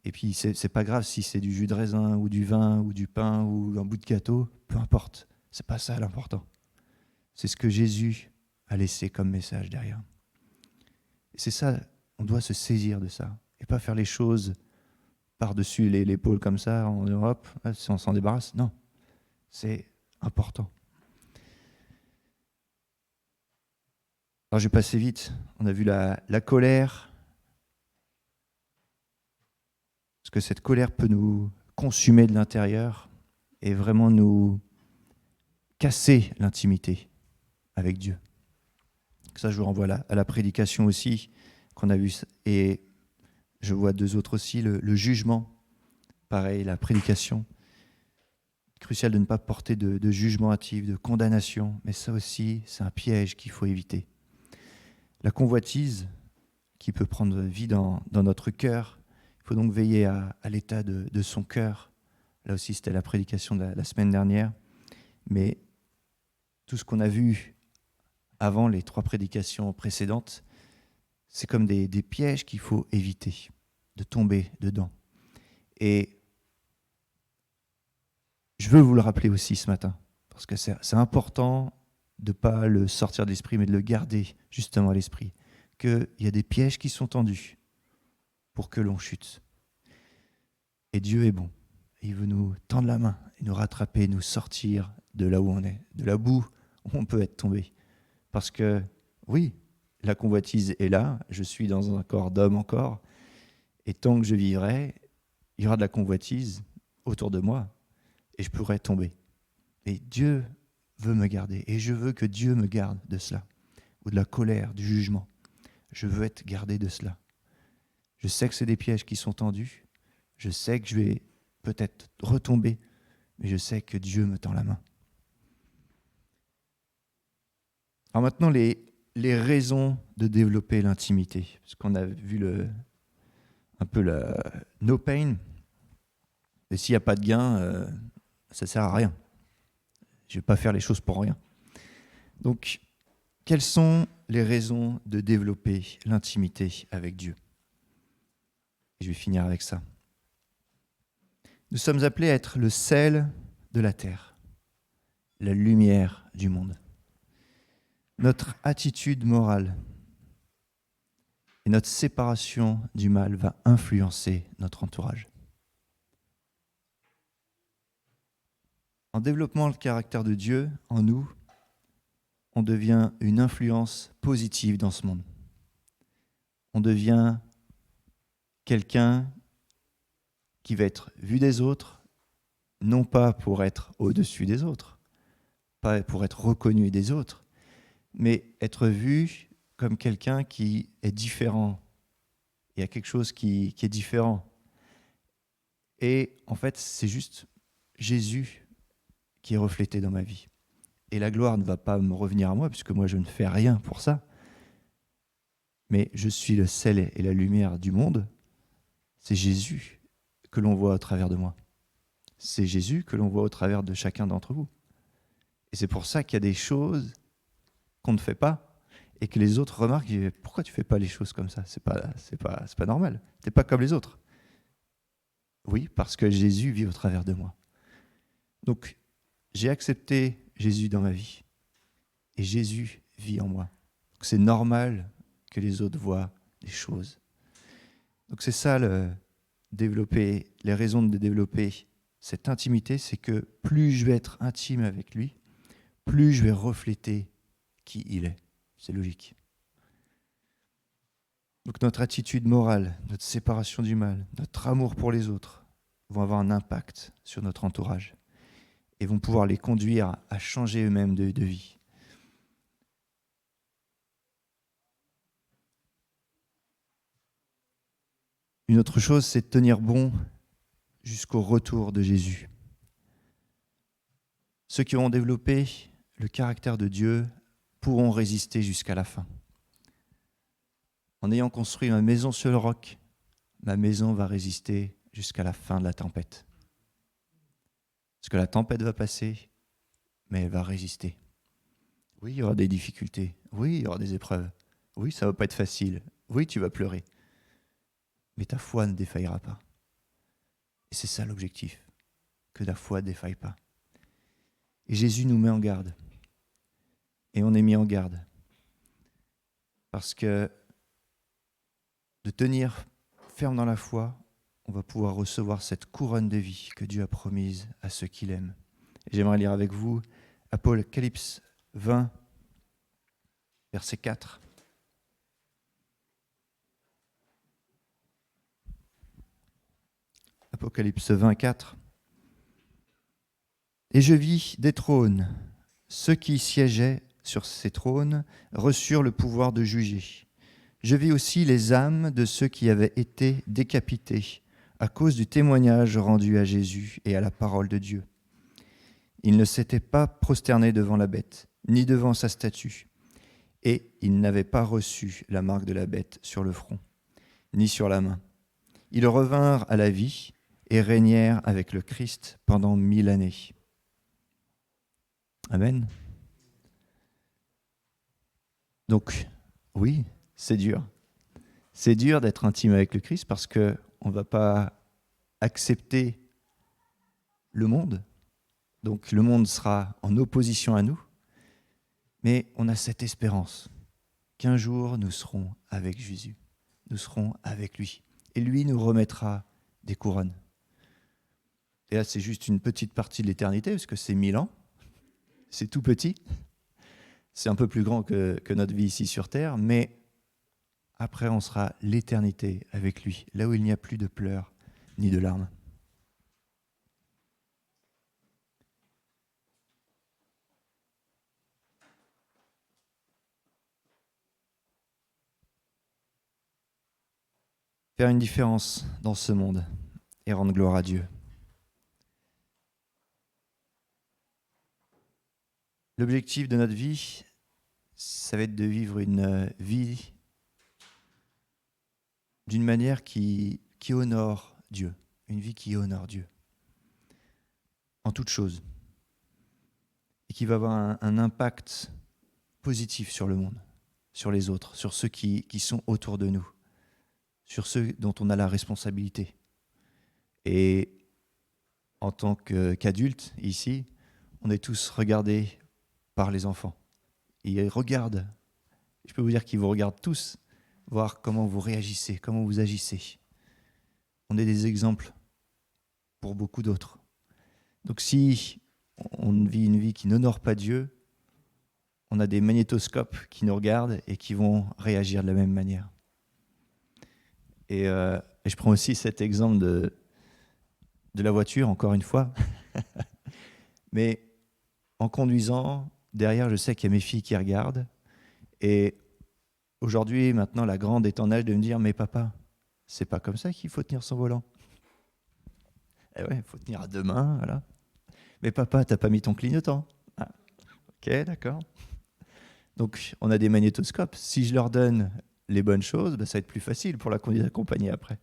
Et puis, c'est pas grave si c'est du jus de raisin ou du vin ou du pain ou un bout de gâteau, peu importe. C'est pas ça l'important. C'est ce que Jésus a laissé comme message derrière. Et c'est ça, on doit se saisir de ça et pas faire les choses par-dessus l'épaule comme ça en Europe, si on s'en débarrasse. Non, c'est important. Alors je vais passer vite. On a vu la colère. Parce que cette colère peut nous consumer de l'intérieur et vraiment nous casser l'intimité avec Dieu. Ça, je vous renvoie à la prédication aussi qu'on a vue. Et je vois deux autres aussi, le jugement. Pareil, la prédication. Crucial de ne pas porter de jugement hâtif, de condamnation. Mais ça aussi, c'est un piège qu'il faut éviter. La convoitise qui peut prendre vie dans notre cœur. Il faut donc veiller à l'état de son cœur. Là aussi, c'était la prédication de la semaine dernière. Mais tout ce qu'on a vu avant les 3 prédications précédentes, c'est comme des pièges qu'il faut éviter de tomber dedans. Et je veux vous le rappeler aussi ce matin, parce que c'est important de ne pas le sortir de l'esprit, mais de le garder justement à l'esprit, qu'il y a des pièges qui sont tendus pour que l'on chute. Et Dieu est bon. Il veut nous tendre la main, et nous rattraper, nous sortir de là où on est, de la boue où on peut être tombé. Parce que, oui, la convoitise est là, je suis dans un corps d'homme encore, et tant que je vivrai, il y aura de la convoitise autour de moi, et je pourrais tomber. Et Dieu veut me garder, et je veux que Dieu me garde de cela, ou de la colère, du jugement. Je veux être gardé de cela. Je sais que c'est des pièges qui sont tendus, je sais que je vais peut-être retomber, mais je sais que Dieu me tend la main. Alors maintenant, les raisons de développer l'intimité, parce qu'on a vu un peu le no pain, et s'il n'y a pas de gain, ça ne sert à rien. Je ne vais pas faire les choses pour rien. Donc, quelles sont les raisons de développer l'intimité avec Dieu ? Et je vais finir avec ça. Nous sommes appelés à être le sel de la terre, la lumière du monde. Notre attitude morale et notre séparation du mal va influencer notre entourage. En développant le caractère de Dieu en nous, on devient une influence positive dans ce monde. On devient quelqu'un qui va être vu des autres, non pas pour être au-dessus des autres, pas pour être reconnu des autres, mais être vu comme quelqu'un qui est différent. Il y a quelque chose qui est différent. Et en fait, c'est juste Jésus qui est reflété dans ma vie. Et la gloire ne va pas me revenir à moi, puisque moi, je ne fais rien pour ça. Mais je suis le sel et la lumière du monde. C'est Jésus que l'on voit au travers de moi. C'est Jésus que l'on voit au travers de chacun d'entre vous. Et c'est pour ça qu'il y a des choses qu'on ne fait pas et que les autres remarquent, pourquoi tu ne fais pas les choses comme ça ? C'est pas normal. Tu n'es pas comme les autres. Oui, parce que Jésus vit au travers de moi. Donc, j'ai accepté Jésus dans ma vie et Jésus vit en moi. Donc, c'est normal que les autres voient les choses. Donc, c'est ça les raisons de développer cette intimité, c'est que plus je vais être intime avec lui, plus je vais refléter qui il est. C'est logique. Donc notre attitude morale, notre séparation du mal, notre amour pour les autres vont avoir un impact sur notre entourage et vont pouvoir les conduire à changer eux-mêmes de vie. Une autre chose, c'est de tenir bon jusqu'au retour de Jésus. Ceux qui auront développé le caractère de Dieu pourront résister jusqu'à la fin. En ayant construit ma maison sur le roc, ma maison va résister jusqu'à la fin de la tempête. Parce que la tempête va passer, mais elle va résister. Oui, il y aura des difficultés. Oui, il y aura des épreuves. Oui, ça ne va pas être facile. Oui, tu vas pleurer. Mais ta foi ne défaillira pas. Et c'est ça l'objectif, que la foi ne défaille pas. Et Jésus nous met en garde. Et on est mis en garde. Parce que de tenir ferme dans la foi, on va pouvoir recevoir cette couronne de vie que Dieu a promise à ceux qui l'aiment. Et j'aimerais lire avec vous Apocalypse 20, verset 4. Apocalypse 24. Et je vis des trônes. Ceux qui siégeaient sur ces trônes reçurent le pouvoir de juger. Je vis aussi les âmes de ceux qui avaient été décapités à cause du témoignage rendu à Jésus et à la parole de Dieu. Ils ne s'étaient pas prosternés devant la bête, ni devant sa statue, et ils n'avaient pas reçu la marque de la bête sur le front, ni sur la main. Ils revinrent à la vie et régnèrent avec le Christ pendant 1000 années. Amen. Donc, oui, c'est dur. C'est dur d'être intime avec le Christ parce qu'on ne va pas accepter le monde. Donc, le monde sera en opposition à nous. Mais on a cette espérance qu'un jour, nous serons avec Jésus. Nous serons avec lui. Et lui nous remettra des couronnes. Et là, c'est juste une petite partie de l'éternité, parce que c'est 1000 ans. C'est tout petit. C'est un peu plus grand que notre vie ici sur Terre, mais après, on sera l'éternité avec lui, là où il n'y a plus de pleurs ni de larmes. Faire une différence dans ce monde et rendre gloire à Dieu. L'objectif de notre vie, ça va être de vivre une vie d'une manière qui honore Dieu, une vie qui honore Dieu en toute chose et qui va avoir un impact positif sur le monde, sur les autres, sur ceux qui sont autour de nous, sur ceux dont on a la responsabilité. Et en tant qu'adultes, ici, on est tous regardés par les enfants. Ils regardent, je peux vous dire qu'ils vous regardent tous, voir comment vous réagissez, comment vous agissez. On est des exemples pour beaucoup d'autres. Donc si on vit une vie qui n'honore pas Dieu, on a des magnétoscopes qui nous regardent et qui vont réagir de la même manière. Et je prends aussi cet exemple de la voiture, encore une fois. Mais en conduisant, derrière, je sais qu'il y a mes filles qui regardent. Et aujourd'hui, maintenant, la grande est en âge de me dire « Mais papa, c'est pas comme ça qu'il faut tenir son volant. » Eh ouais, il faut tenir à deux mains, voilà. « Mais papa, t'as pas mis ton clignotant. » Ah, ok, d'accord. Donc, on a des magnétoscopes. Si je leur donne les bonnes choses, ça va être plus facile pour la conduite accompagnée après.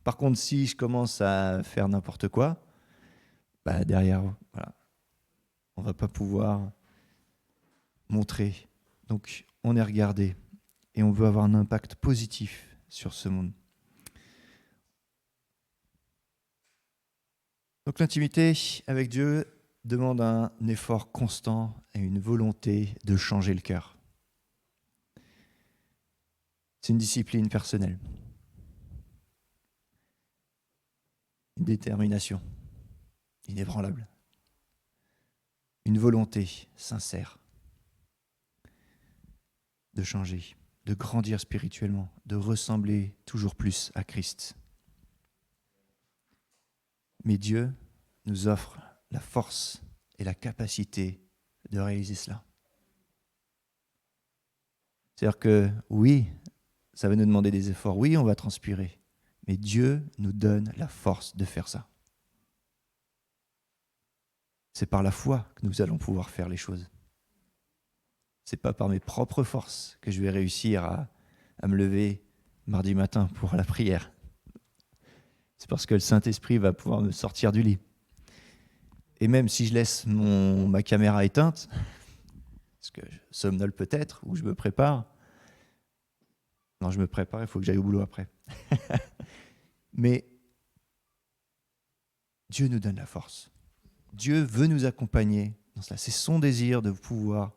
Par contre, si je commence à faire n'importe quoi, derrière, voilà, on ne va pas pouvoir montrer. Donc, on est regardé et on veut avoir un impact positif sur ce monde. Donc, l'intimité avec Dieu demande un effort constant et une volonté de changer le cœur. C'est une discipline personnelle. Une détermination inébranlable. Une volonté sincère de changer, de grandir spirituellement, de ressembler toujours plus à Christ. Mais Dieu nous offre la force et la capacité de réaliser cela. C'est-à-dire que oui, ça va nous demander des efforts, oui, on va transpirer, mais Dieu nous donne la force de faire ça. C'est par la foi que nous allons pouvoir faire les choses. C'est pas par mes propres forces que je vais réussir à me lever mardi matin pour la prière. C'est parce que le Saint-Esprit va pouvoir me sortir du lit. Et même si je laisse ma caméra éteinte, parce que je somnole peut-être, ou je me prépare. Non, je me prépare, il faut que j'aille au boulot après. Mais Dieu nous donne la force. Dieu veut nous accompagner dans cela. C'est son désir de pouvoir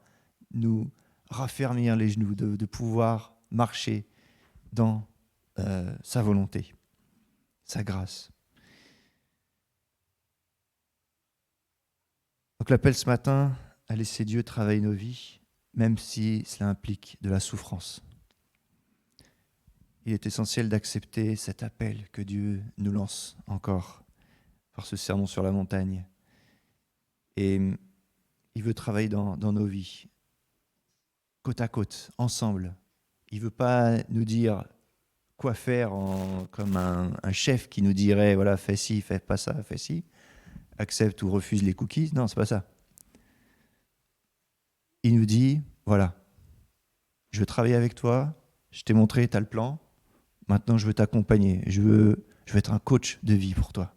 nous raffermir les genoux, de pouvoir marcher dans sa volonté, sa grâce. Donc l'appel ce matin à laisser Dieu travailler nos vies, même si cela implique de la souffrance. Il est essentiel d'accepter cet appel que Dieu nous lance encore par ce sermon sur la montagne. Et il veut travailler dans nos vies, côte à côte, ensemble. Il ne veut pas nous dire quoi faire comme un chef qui nous dirait, voilà, fais ci, fais pas ça, fais ci, accepte ou refuse les cookies. Non, c'est pas ça. Il nous dit, voilà, je veux travailler avec toi, je t'ai montré, tu as le plan, maintenant je veux t'accompagner, je veux être un coach de vie pour toi.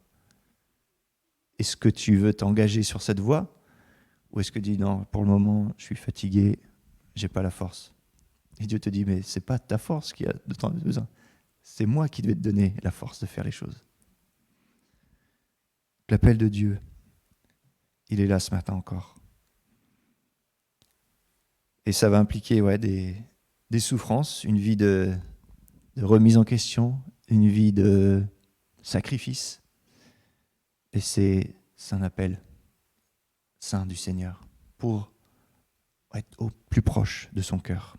Est-ce que tu veux t'engager sur cette voie ou est-ce que tu dis non, pour le moment, je suis fatigué, j'ai pas la force. Et Dieu te dit, mais c'est pas ta force qui a de ton besoin, c'est moi qui devais te donner la force de faire les choses. L'appel de Dieu, il est là ce matin encore. Et ça va impliquer des souffrances, une vie de remise en question, une vie de sacrifice. Et c'est un appel saint du Seigneur pour être au plus proche de son cœur.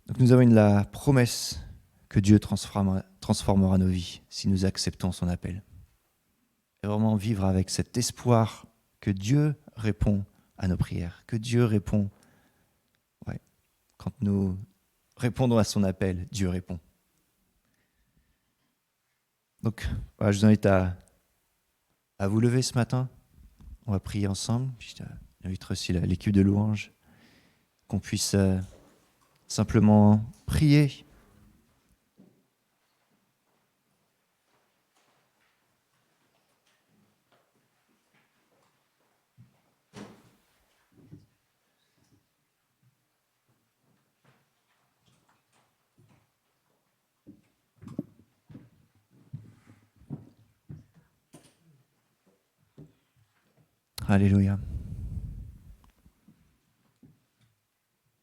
Donc nous avons la promesse que Dieu transformera nos vies si nous acceptons son appel. Et vraiment vivre avec cet espoir que Dieu répond à nos prières, que Dieu répond. Quand nous répondons à son appel, Dieu répond. Donc, je vous invite à vous lever ce matin. On va prier ensemble. Puis j'invite aussi l'équipe de louange, qu'on puisse simplement prier. Alléluia.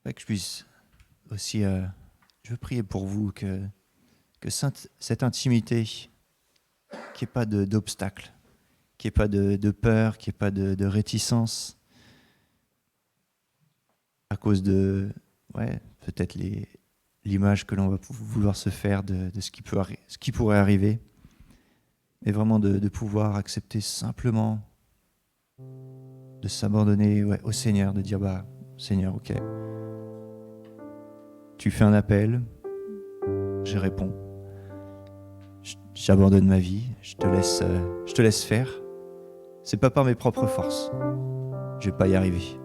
Que je puisse aussi, je veux prier pour vous que cette intimité, qu'il n'y ait pas d'obstacle, qu'il n'y ait pas de peur, qu'il n'y ait pas de réticence à cause de, peut-être l'image que l'on va vouloir se faire de ce qui pourrait arriver, mais vraiment de pouvoir accepter simplement de s'abandonner au Seigneur, de dire Seigneur, ok, tu fais un appel, je réponds, j'abandonne ma vie, je te laisse faire. C'est pas par mes propres forces, je vais pas y arriver.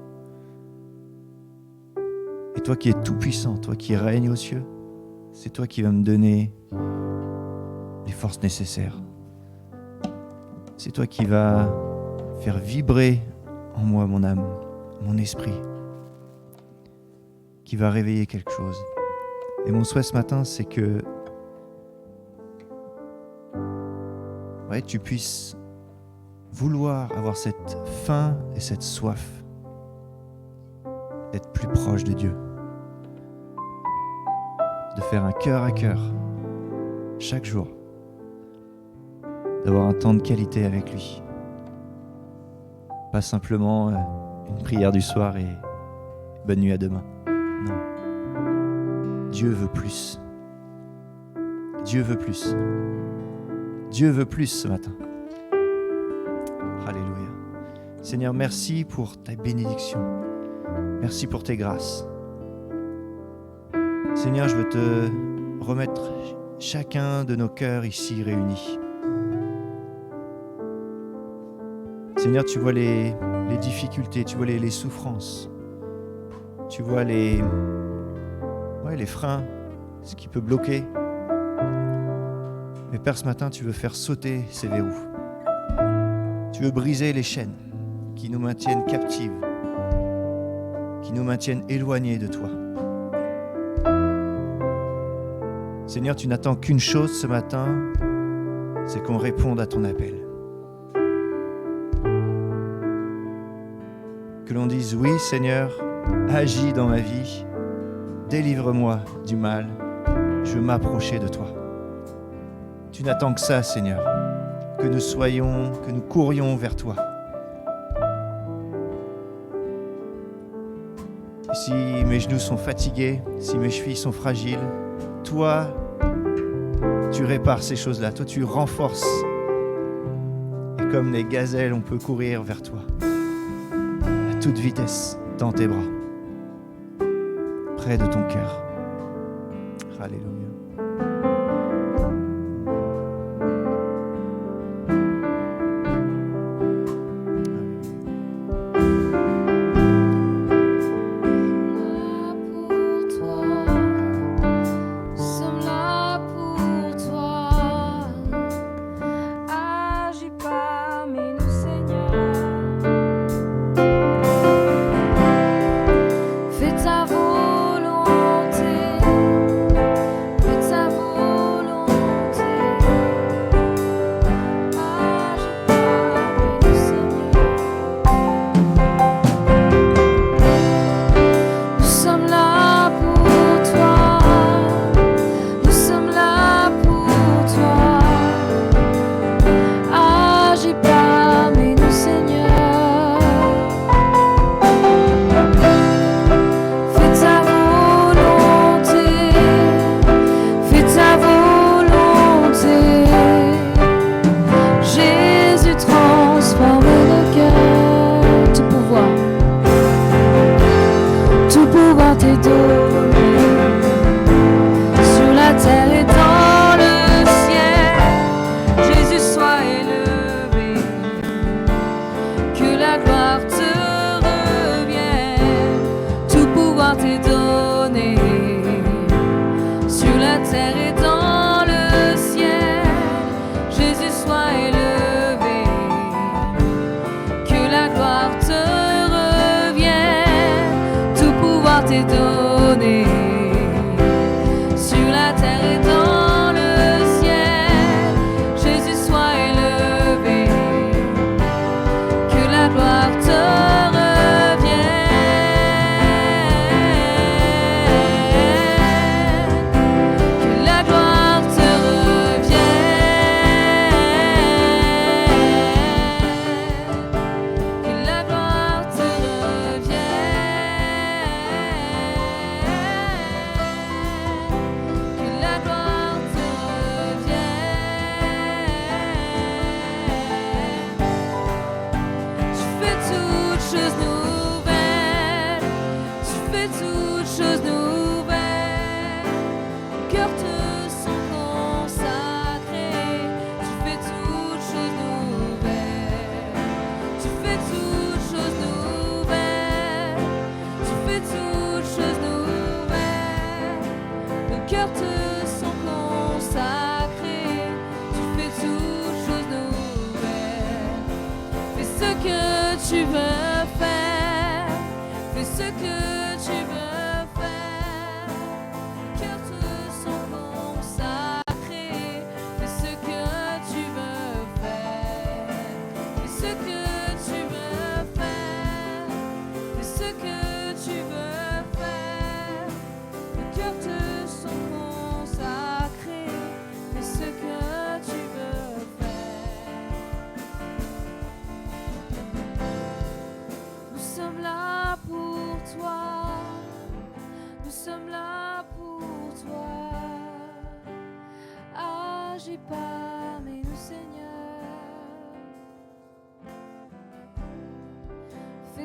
Et toi qui es tout puissant, toi qui règnes aux cieux, c'est toi qui vas me donner les forces nécessaires. C'est toi qui vas faire vibrer en moi mon âme, mon esprit, qui va réveiller quelque chose. Et mon souhait ce matin, c'est que tu puisses vouloir avoir cette faim et cette soif d'être plus proche de Dieu, de faire un cœur à cœur chaque jour, d'avoir un temps de qualité avec lui. Pas simplement une prière du soir et bonne nuit à demain. Non. Dieu veut plus. Dieu veut plus. Dieu veut plus ce matin. Alléluia. Seigneur, merci pour ta bénédiction. Merci pour tes grâces. Seigneur, je veux te remettre chacun de nos cœurs ici réunis. Seigneur, tu vois les difficultés, tu vois les souffrances, tu vois les freins, ce qui peut bloquer. Mais Père, ce matin, tu veux faire sauter ces verrous. Tu veux briser les chaînes qui nous maintiennent captives, qui nous maintiennent éloignés de toi. Seigneur, tu n'attends qu'une chose ce matin, c'est qu'on réponde à ton appel. Que l'on dise oui, Seigneur, agis dans ma vie, délivre-moi du mal, je veux m'approcher de toi. Tu n'attends que ça, Seigneur, que nous courions vers toi. Et si mes genoux sont fatigués, si mes chevilles sont fragiles, toi, tu répares ces choses-là, toi tu renforces. Et comme les gazelles, on peut courir vers toi, à toute vitesse, dans tes bras, près de ton cœur. Alléluia.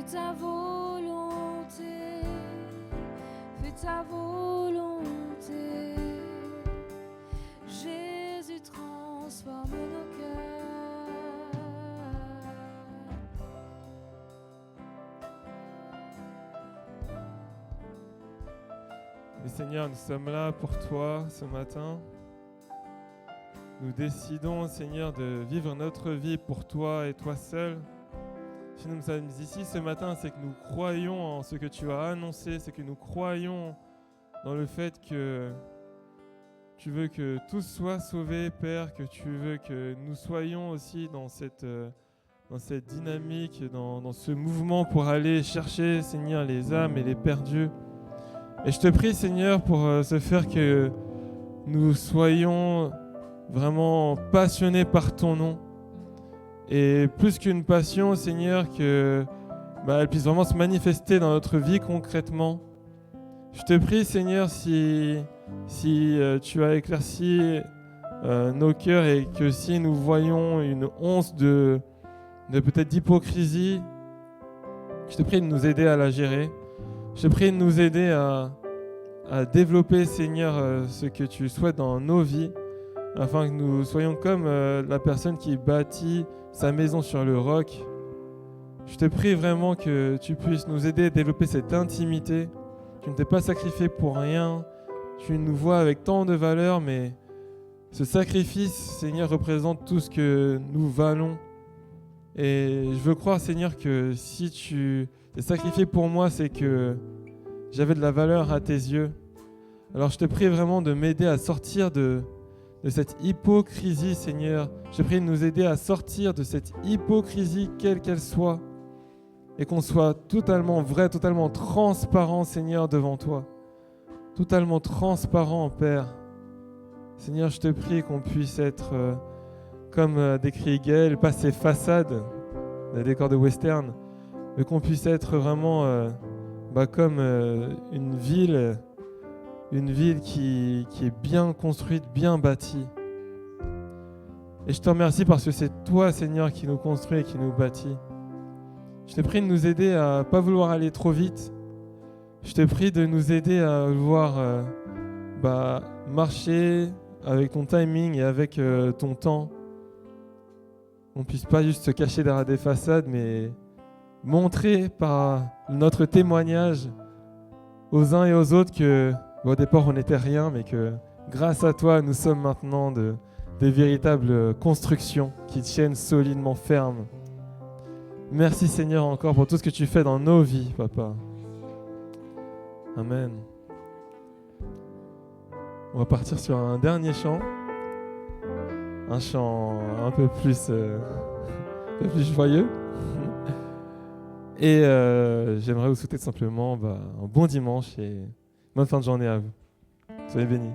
Ta volonté, fais ta volonté. Jésus transforme nos cœurs. Mais Seigneur, nous sommes là pour toi ce matin. Nous décidons, Seigneur, de vivre notre vie pour toi et toi seul. Si nous sommes ici ce matin, c'est que nous croyons en ce que tu as annoncé, c'est que nous croyons dans le fait que tu veux que tous soient sauvés, Père, que tu veux que nous soyons aussi dans cette dynamique, dans ce mouvement pour aller chercher, Seigneur, les âmes et les perdus. Et je te prie, Seigneur, pour ce faire que nous soyons vraiment passionnés par ton nom. Et plus qu'une passion, Seigneur, que elle puisse vraiment se manifester dans notre vie concrètement. Je te prie, Seigneur, si tu as éclairci nos cœurs et que si nous voyons une once de peut-être d'hypocrisie, je te prie de nous aider à la gérer. Je te prie de nous aider à développer, Seigneur, ce que tu souhaites dans nos vies, afin que nous soyons comme la personne qui bâtit sa maison sur le roc. Je te prie vraiment que tu puisses nous aider à développer cette intimité. Tu ne t'es pas sacrifié pour rien. Tu nous vois avec tant de valeur, mais ce sacrifice, Seigneur, représente tout ce que nous valons. Et je veux croire, Seigneur, que si tu t'es sacrifié pour moi, c'est que j'avais de la valeur à tes yeux. Alors je te prie vraiment de m'aider à sortir de cette hypocrisie, Seigneur. Je te prie de nous aider à sortir de cette hypocrisie, quelle qu'elle soit, et qu'on soit totalement vrai, totalement transparent, Seigneur, devant toi. Totalement transparent, Père. Seigneur, je te prie qu'on puisse être, comme décrit Gaël, pas ces façades, des décors de western, mais qu'on puisse être vraiment comme une ville qui est bien construite, bien bâtie. Et je te remercie parce que c'est toi, Seigneur, qui nous construit et qui nous bâtit. Je te prie de nous aider à ne pas vouloir aller trop vite. Je te prie de nous aider à vouloir marcher avec ton timing et avec ton temps. On ne puisse pas juste se cacher derrière des façades, mais montrer par notre témoignage aux uns et aux autres que au départ on n'était rien, mais que grâce à toi nous sommes maintenant des véritables constructions qui tiennent solidement ferme. Merci Seigneur encore pour tout ce que tu fais dans nos vies, Papa. Amen. On va partir sur un dernier chant. Un chant un peu plus joyeux. Et j'aimerais vous souhaiter simplement un bon dimanche et bonne fin de journée à vous. Soyez bénis.